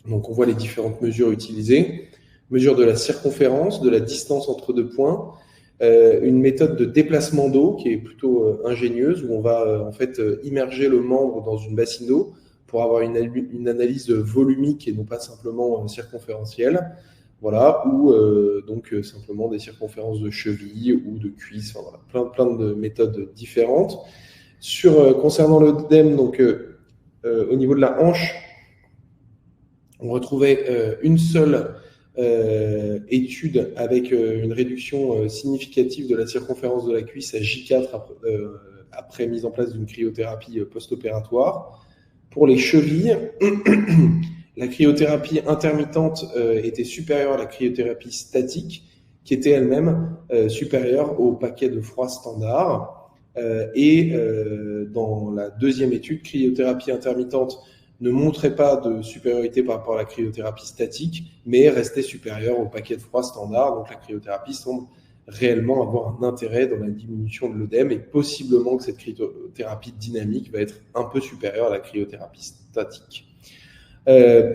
Donc on voit les différentes mesures utilisées. Mesure de la circonférence, de la distance entre deux points, une méthode de déplacement d'eau qui est plutôt ingénieuse, où on va en fait immerger le membre dans une bassine d'eau pour avoir une analyse volumique et non pas simplement circonférentielle. Voilà, ou donc simplement des circonférences de cheville ou de cuisse, enfin, voilà, plein de méthodes différentes. Concernant l'œdème, donc au niveau de la hanche, on retrouvait une seule étude avec une réduction significative de la circonférence de la cuisse à J4 après mise en place d'une cryothérapie post-opératoire. Pour les chevilles, la cryothérapie intermittente était supérieure à la cryothérapie statique, qui était elle-même supérieure au paquet de froid standard. Dans la deuxième étude, cryothérapie intermittente ne montrait pas de supériorité par rapport à la cryothérapie statique, mais restait supérieure au paquet de froid standard. Donc la cryothérapie semble réellement avoir un intérêt dans la diminution de l'œdème et possiblement que cette cryothérapie dynamique va être un peu supérieure à la cryothérapie statique.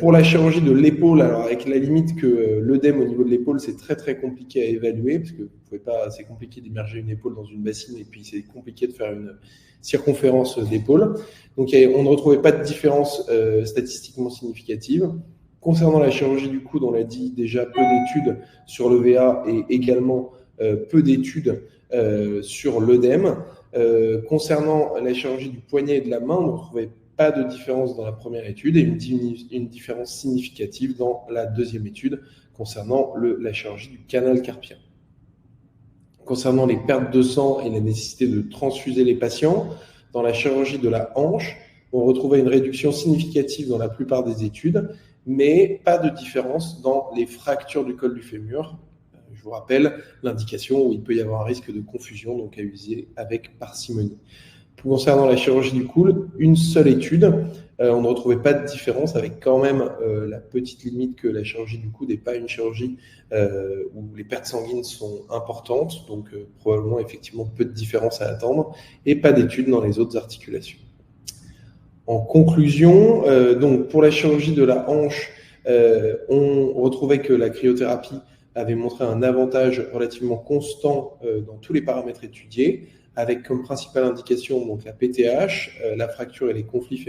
Pour la chirurgie de l'épaule, alors avec la limite que l'œdème au niveau de l'épaule, c'est très très compliqué à évaluer, parce que vous pouvez pas, c'est compliqué d'immerger une épaule dans une bassine et puis c'est compliqué de faire une circonférence d'épaule. Donc on ne retrouvait pas de différence statistiquement significative. Concernant la chirurgie du coude, on l'a dit déjà, peu d'études sur le VA et également peu d'études sur l'œdème. Concernant la chirurgie du poignet et de la main, on ne retrouvait pas de différence dans la première étude et une différence significative dans la deuxième étude concernant la chirurgie du canal carpien. Concernant les pertes de sang et la nécessité de transfuser les patients, dans la chirurgie de la hanche, on retrouvait une réduction significative dans la plupart des études, mais pas de différence dans les fractures du col du fémur. Je vous rappelle l'indication où il peut y avoir un risque de confusion, donc à user avec parcimonie. Concernant la chirurgie du coude, une seule étude, on ne retrouvait pas de différence, avec quand même la petite limite que la chirurgie du coude n'est pas une chirurgie où les pertes sanguines sont importantes, donc probablement effectivement peu de différence à attendre, et pas d'études dans les autres articulations. En conclusion, donc pour la chirurgie de la hanche, on retrouvait que la cryothérapie avait montré un avantage relativement constant dans tous les paramètres étudiés, avec comme principale indication donc la PTH, la fracture et les conflits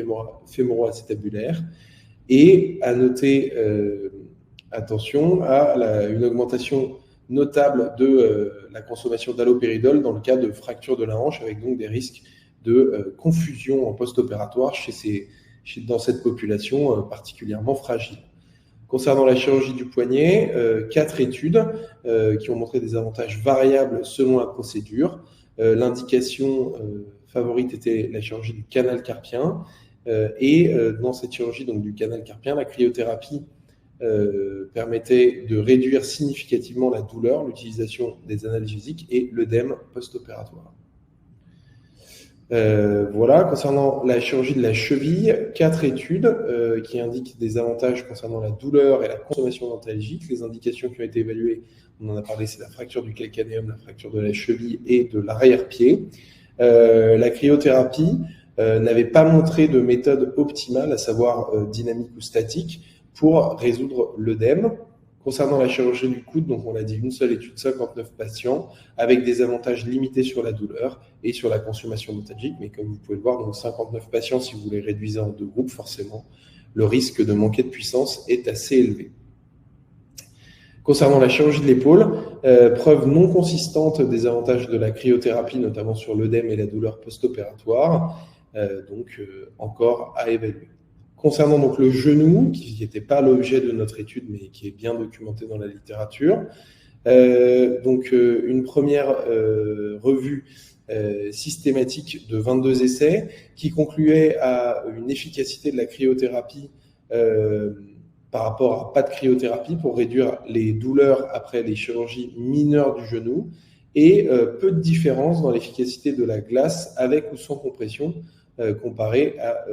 fémoro-acétabulaires, et à noter, attention, à une augmentation notable de la consommation d'allopéridol dans le cas de fracture de la hanche, avec donc des risques de confusion en post-opératoire dans cette population particulièrement fragile. Concernant la chirurgie du poignet, 4 études qui ont montré des avantages variables selon la procédure. L'indication favorite était la chirurgie du canal carpien et dans cette chirurgie donc, du canal carpien, la cryothérapie permettait de réduire significativement la douleur, l'utilisation des analgésiques et l'œdème post-opératoire. Voilà, concernant la chirurgie de la cheville, 4 études qui indiquent des avantages concernant la douleur et la consommation dentalgique. Les indications qui ont été évaluées, on en a parlé, c'est la fracture du calcanéum, la fracture de la cheville et de l'arrière-pied. La cryothérapie n'avait pas montré de méthode optimale, à savoir dynamique ou statique, pour résoudre l'œdème. Concernant la chirurgie du coude, donc on l'a dit, une seule étude, 59 patients, avec des avantages limités sur la douleur et sur la consommation nostalgique. Mais comme vous pouvez le voir, donc 59 patients, si vous les réduisez en 2 groupes, forcément, le risque de manquer de puissance est assez élevé. Concernant la chirurgie de l'épaule, preuve non consistante des avantages de la cryothérapie, notamment sur l'œdème et la douleur post-opératoire, donc encore à évaluer. Concernant donc le genou, qui n'était pas l'objet de notre étude, mais qui est bien documenté dans la littérature, donc une première revue systématique de 22 essais qui concluait à une efficacité de la cryothérapie par rapport à pas de cryothérapie pour réduire les douleurs après les chirurgies mineures du genou et peu de différence dans l'efficacité de la glace avec ou sans compression comparé à,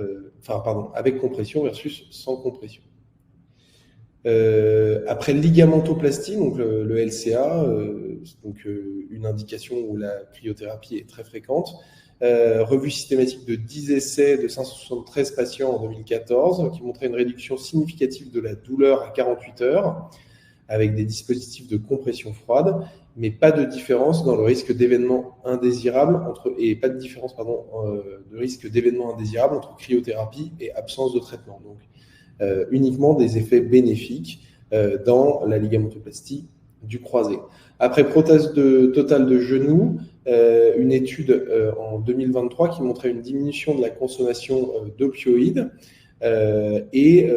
avec compression versus sans compression. Après ligamentoplastie, donc le LCA, donc une indication où la cryothérapie est très fréquente, revue systématique de 10 essais de 573 patients en 2014 qui montrait une réduction significative de la douleur à 48 heures avec des dispositifs de compression froide, mais pas de différence dans le risque d'événements indésirables de risque d'événements indésirables entre cryothérapie et absence de traitement. Donc uniquement des effets bénéfiques dans la ligamentoplastie du croisé. Après prothèse totale de genou, une étude en 2023 qui montrait une diminution de la consommation d'opioïdes et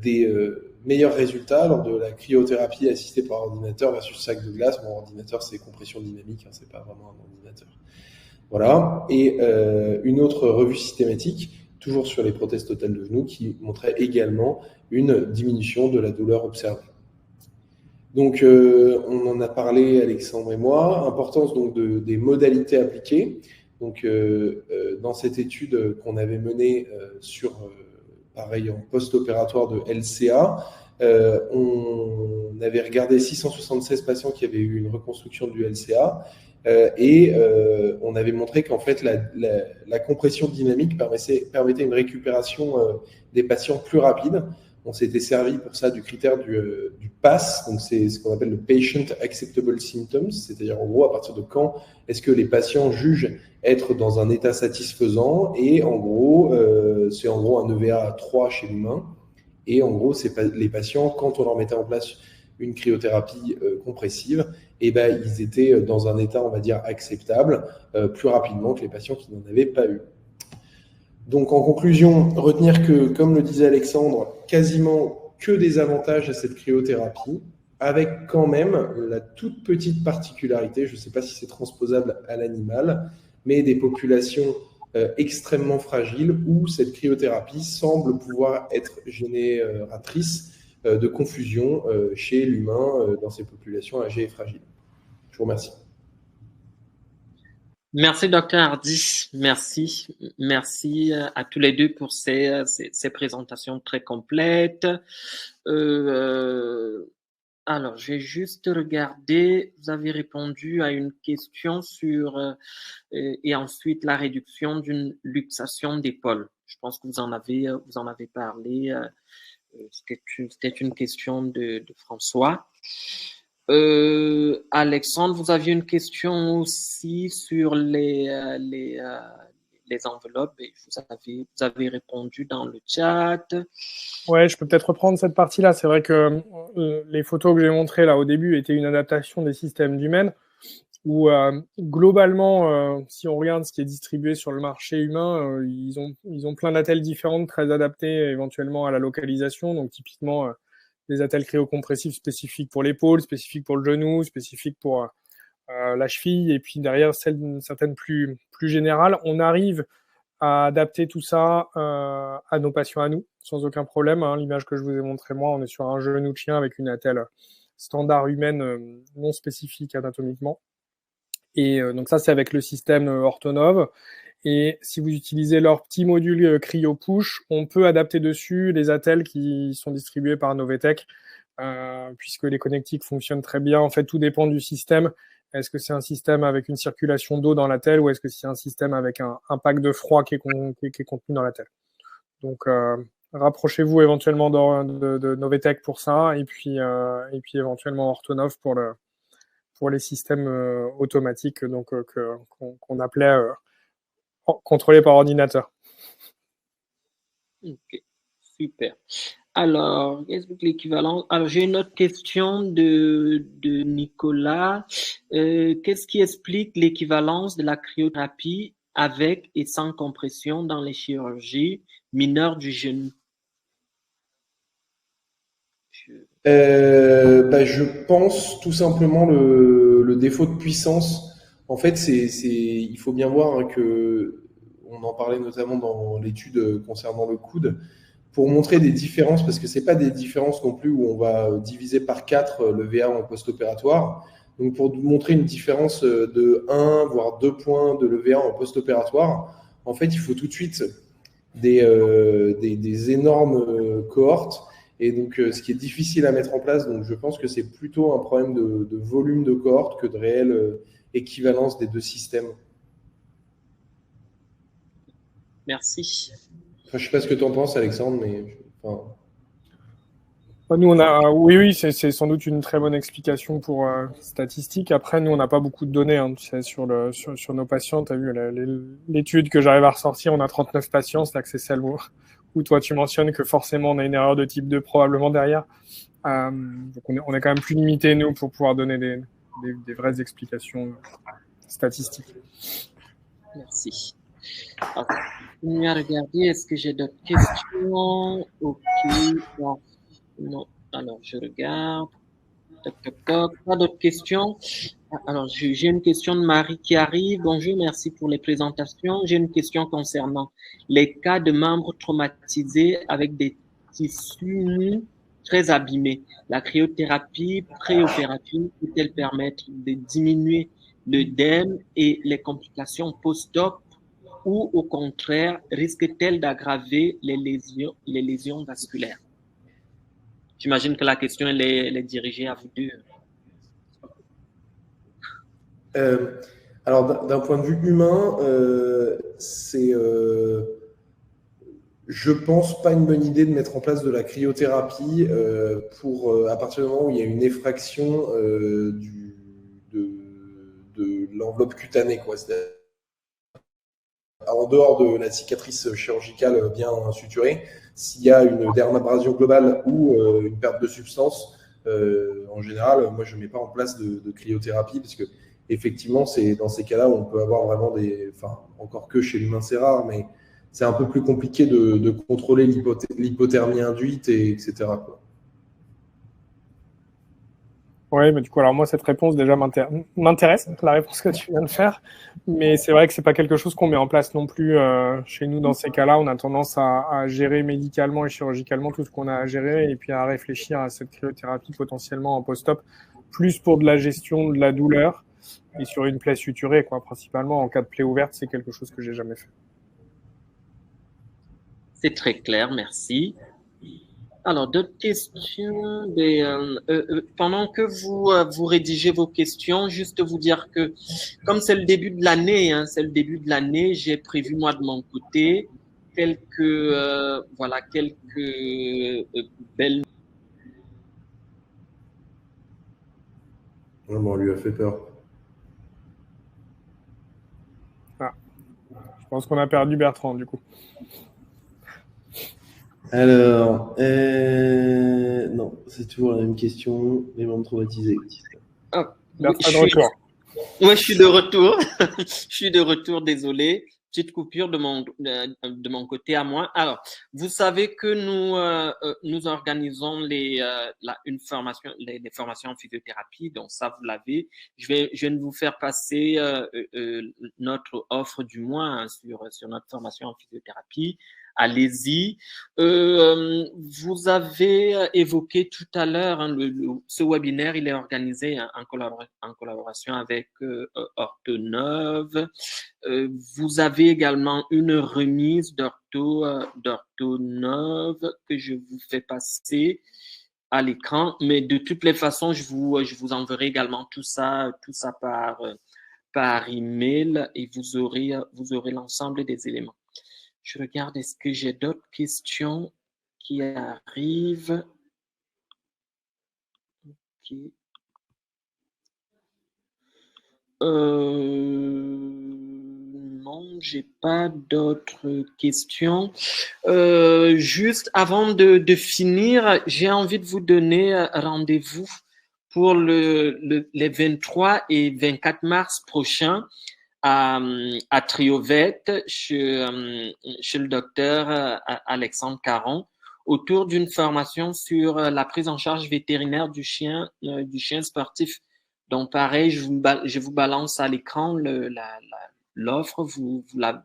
des meilleurs résultats lors de la cryothérapie assistée par ordinateur versus sac de glace. Bon, ordinateur, c'est compression dynamique, hein, c'est pas vraiment un ordinateur. Voilà. Et une autre revue systématique, toujours sur les prothèses totales de genou, qui montrait également une diminution de la douleur observée. Donc, on en a parlé, Alexandre et moi. Importance donc des modalités appliquées. Donc, dans cette étude qu'on avait menée pareil en post-opératoire de LCA, on avait regardé 676 patients qui avaient eu une reconstruction du LCA et on avait montré qu'en fait la compression dynamique permettait une récupération des patients plus rapide. On s'était servi pour ça du critère du PASS, donc c'est ce qu'on appelle le Patient Acceptable Symptoms, c'est-à-dire en gros à partir de quand est-ce que les patients jugent être dans un état satisfaisant, et en gros c'est en gros un EVA 3 chez l'humain, et en gros c'est les patients, quand on leur mettait en place une cryothérapie compressive, et ben ils étaient dans un état, on va dire, acceptable plus rapidement que les patients qui n'en avaient pas eu. Donc, en conclusion, retenir que, comme le disait Alexandre, quasiment que des avantages à cette cryothérapie, avec quand même la toute petite particularité, je ne sais pas si c'est transposable à l'animal, mais des populations extrêmement fragiles où cette cryothérapie semble pouvoir être génératrice de confusion chez l'humain dans ces populations âgées et fragiles. Je vous remercie. Merci, Dr. Hardy. Merci. Merci à tous les deux pour ces présentations très complètes. Alors, je vais juste regarder. Vous avez répondu à une question sur et ensuite la réduction d'une luxation d'épaule. Je pense que vous en avez parlé. C'était une question de François. Alexandre, vous aviez une question aussi sur les enveloppes et vous avez répondu dans le chat. Ouais, je peux peut-être reprendre cette partie-là. C'est vrai que les photos que j'ai montrées là au début étaient une adaptation des systèmes d'Humaine, où globalement, si on regarde ce qui est distribué sur le marché humain, ils ont plein d'attelles différentes, très adaptés éventuellement à la localisation. Donc typiquement des attelles cryocompressifs spécifiques pour l'épaule, spécifiques pour le genou, spécifiques pour la cheville, et puis derrière certaines plus générales. On arrive à adapter tout ça à nos patients à nous, sans aucun problème. Hein. L'image que je vous ai montrée, moi, on est sur un genou de chien avec une attelle standard humaine non spécifique anatomiquement. Et donc ça, c'est avec le système Orthonov. Et si vous utilisez leur petit module CryoPush, on peut adapter dessus les attelles qui sont distribués par Novetech, puisque les connectiques fonctionnent très bien. En fait, tout dépend du système Est-ce que c'est un système avec une circulation d'eau dans la telle ou est-ce que c'est un système avec un pack de froid qui est contenu dans la telle? Donc, rapprochez-vous éventuellement de Novetech pour ça, et puis éventuellement Ortonov pour les systèmes automatiques donc qu'on appelait contrôlés par ordinateur. Ok, super. Alors, qu'est-ce que l'équivalence? Alors, j'ai une autre question de Nicolas. Qu'est-ce qui explique l'équivalence de la cryothérapie avec et sans compression dans les chirurgies mineures du genou? Je pense tout simplement le défaut de puissance. En fait, il faut bien voir, hein, que on en parlait notamment dans l'étude concernant le coude, pour montrer des différences, parce que c'est pas des différences non plus où on va diviser par 4 le VA en post-opératoire. Donc pour montrer une différence de 1 voire 2 points de l'EVA en post-opératoire, en fait, il faut tout de suite des énormes cohortes. Et donc, ce qui est difficile à mettre en place, donc je pense que c'est plutôt un problème de volume de cohorte que de réelle équivalence des deux systèmes. Merci. Enfin, je sais pas ce que tu en penses, Alexandre, mais enfin... Nous, oui, c'est sans doute une très bonne explication pour statistique. Après, nous, on n'a pas beaucoup de données, hein, tu sais, sur nos patients. Tu as vu l'étude que j'arrive à ressortir, on a 39 patients, c'est-à-dire que c'est celle où toi tu mentionnes que forcément on a une erreur de type 2 probablement derrière. Donc on est quand même plus limité, nous, pour pouvoir donner des vraies explications statistiques. Merci. Alors, je vais regarder, est-ce que j'ai d'autres questions? Ok. Non. Alors, je regarde. Pas d'autres questions? Alors, j'ai une question de Marie qui arrive. Bonjour, merci pour les présentations. J'ai une question concernant les cas de membres traumatisés avec des tissus nus très abîmés. La cryothérapie préopérative peut-elle permettre de diminuer l'œdème et les complications post-op ou au contraire risque-t-elle d'aggraver les lésions vasculaires? J'imagine que la question elle est dirigée à vous deux. Alors, d'un point de vue humain, je pense pas une bonne idée de mettre en place de la cryothérapie à partir du moment où il y a une effraction de l'enveloppe cutanée, quoi. En dehors de la cicatrice chirurgicale bien suturée, s'il y a une dermabrasion globale ou une perte de substance, en général, moi je ne mets pas en place de cryothérapie parce que effectivement, c'est dans ces cas-là où on peut avoir vraiment encore que chez l'humain c'est rare, mais c'est un peu plus compliqué de contrôler l'hypothermie induite, etc., quoi. Oui, mais du coup, alors moi, cette réponse déjà m'intéresse, la réponse que tu viens de faire, mais c'est vrai que c'est pas quelque chose qu'on met en place non plus chez nous dans ces cas-là. On a tendance à gérer médicalement et chirurgicalement tout ce qu'on a à gérer et puis à réfléchir à cette cryothérapie potentiellement en post-op, plus pour de la gestion de la douleur et sur une plaie suturée, quoi. Principalement en cas de plaie ouverte, c'est quelque chose que j'ai jamais fait. C'est très clair, merci. Alors, d'autres questions? Pendant que vous rédigez vos questions, juste vous dire que comme c'est le début de l'année, j'ai prévu moi de mon côté quelques belles. On lui a fait peur. Ah. Je pense qu'on a perdu Bertrand, du coup. Alors, non, c'est toujours la même question. Les membres traumatisés. Ah, Bertrand de retour. Oui, je suis de retour. Je suis de retour, désolé. Petite coupure de mon côté à moi. Alors, vous savez que nous organisons les formations en physiothérapie, donc ça, vous l'avez. Je vais vous faire passer notre offre du mois, hein, sur notre formation en physiothérapie. Allez-y. Vous avez évoqué tout à l'heure, hein, ce webinaire, il est organisé en collaboration avec Ortonov. Vous avez également une remise d'Ortonov que je vous fais passer. à l'écran, mais de toutes les façons, je vous enverrai également tout ça par email et vous aurez l'ensemble des éléments. Je regarde, est-ce que j'ai d'autres questions qui arrivent? Okay. Non, j'ai pas d'autres questions. Juste avant de finir, j'ai envie de vous donner rendez-vous pour les 23 et 24 mars prochains à Triovette chez le docteur Alexandre Caron autour d'une formation sur la prise en charge vétérinaire du chien sportif. Donc, pareil, je vous balance à l'écran l'offre, vous la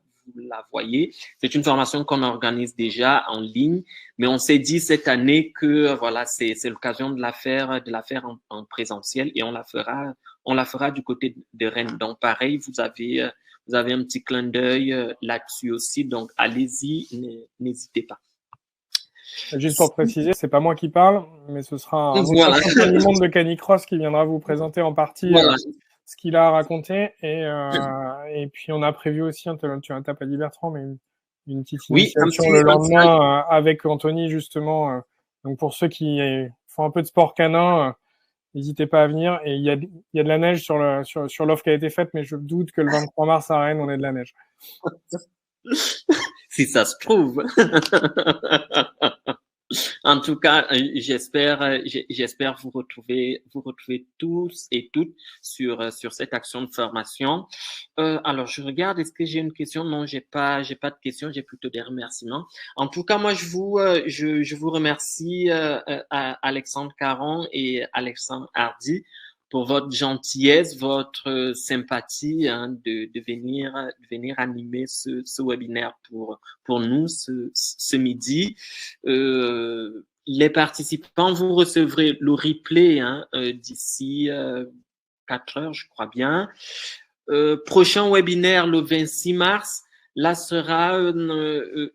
voyez. C'est une formation qu'on organise déjà en ligne, mais on s'est dit cette année que voilà, c'est l'occasion de la faire en présentiel et on la fera du côté de Rennes. Donc, pareil, vous avez un petit clin d'œil là-dessus aussi. Donc, allez-y, n'hésitez pas. Juste pour préciser, c'est pas moi qui parle, mais ce sera un autre champion du monde de canicross qui viendra vous présenter en partie ce qu'il a à raconter. Et puis, on a prévu aussi, tu n'as pas dit Bertrand, mais une petite initiation le lendemain avec Anthony, justement. Donc, pour ceux qui font un peu de sport canin, n'hésitez pas à venir. Et il y a de la neige sur l'offre qui a été faite, mais je doute que le 23 mars à Rennes, on ait de la neige. Si ça se trouve. En tout cas, j'espère vous retrouver tous et toutes sur cette action de formation. Alors, je regarde, est-ce que j'ai une question? Non, j'ai pas de question, j'ai plutôt des remerciements. En tout cas, moi, je vous remercie, Alexandre Caron et Alexandre Hardy, pour votre gentillesse, votre sympathie de venir animer ce webinaire pour nous ce midi. Les participants, vous recevrez le replay d'ici 4 heures, je crois bien. Prochain webinaire le 26 mars. Là sera les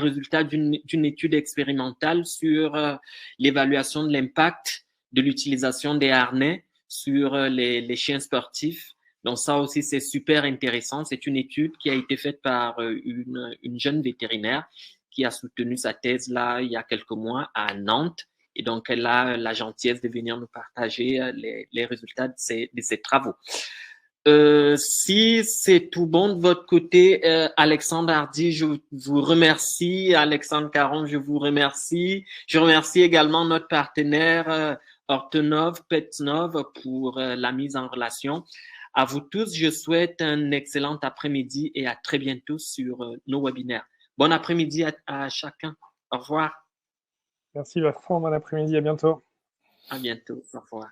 résultats d'une étude expérimentale sur l'évaluation de l'impact de l'utilisation des harnais sur les chiens sportifs. Donc ça aussi, c'est super intéressant. C'est une étude qui a été faite par une jeune vétérinaire qui a soutenu sa thèse là il y a quelques mois à Nantes. Et donc, elle a la gentillesse de venir nous partager les résultats de ses travaux. Si c'est tout bon de votre côté, Alexandre Hardy, je vous remercie. Alexandre Caron, je vous remercie. Je remercie également notre partenaire Ortonov, Petnov pour la mise en relation. À vous tous, je souhaite un excellent après-midi et à très bientôt sur nos webinaires. Bon après-midi à chacun. Au revoir. Merci Bertrand, bon après-midi, à bientôt. À bientôt, au revoir.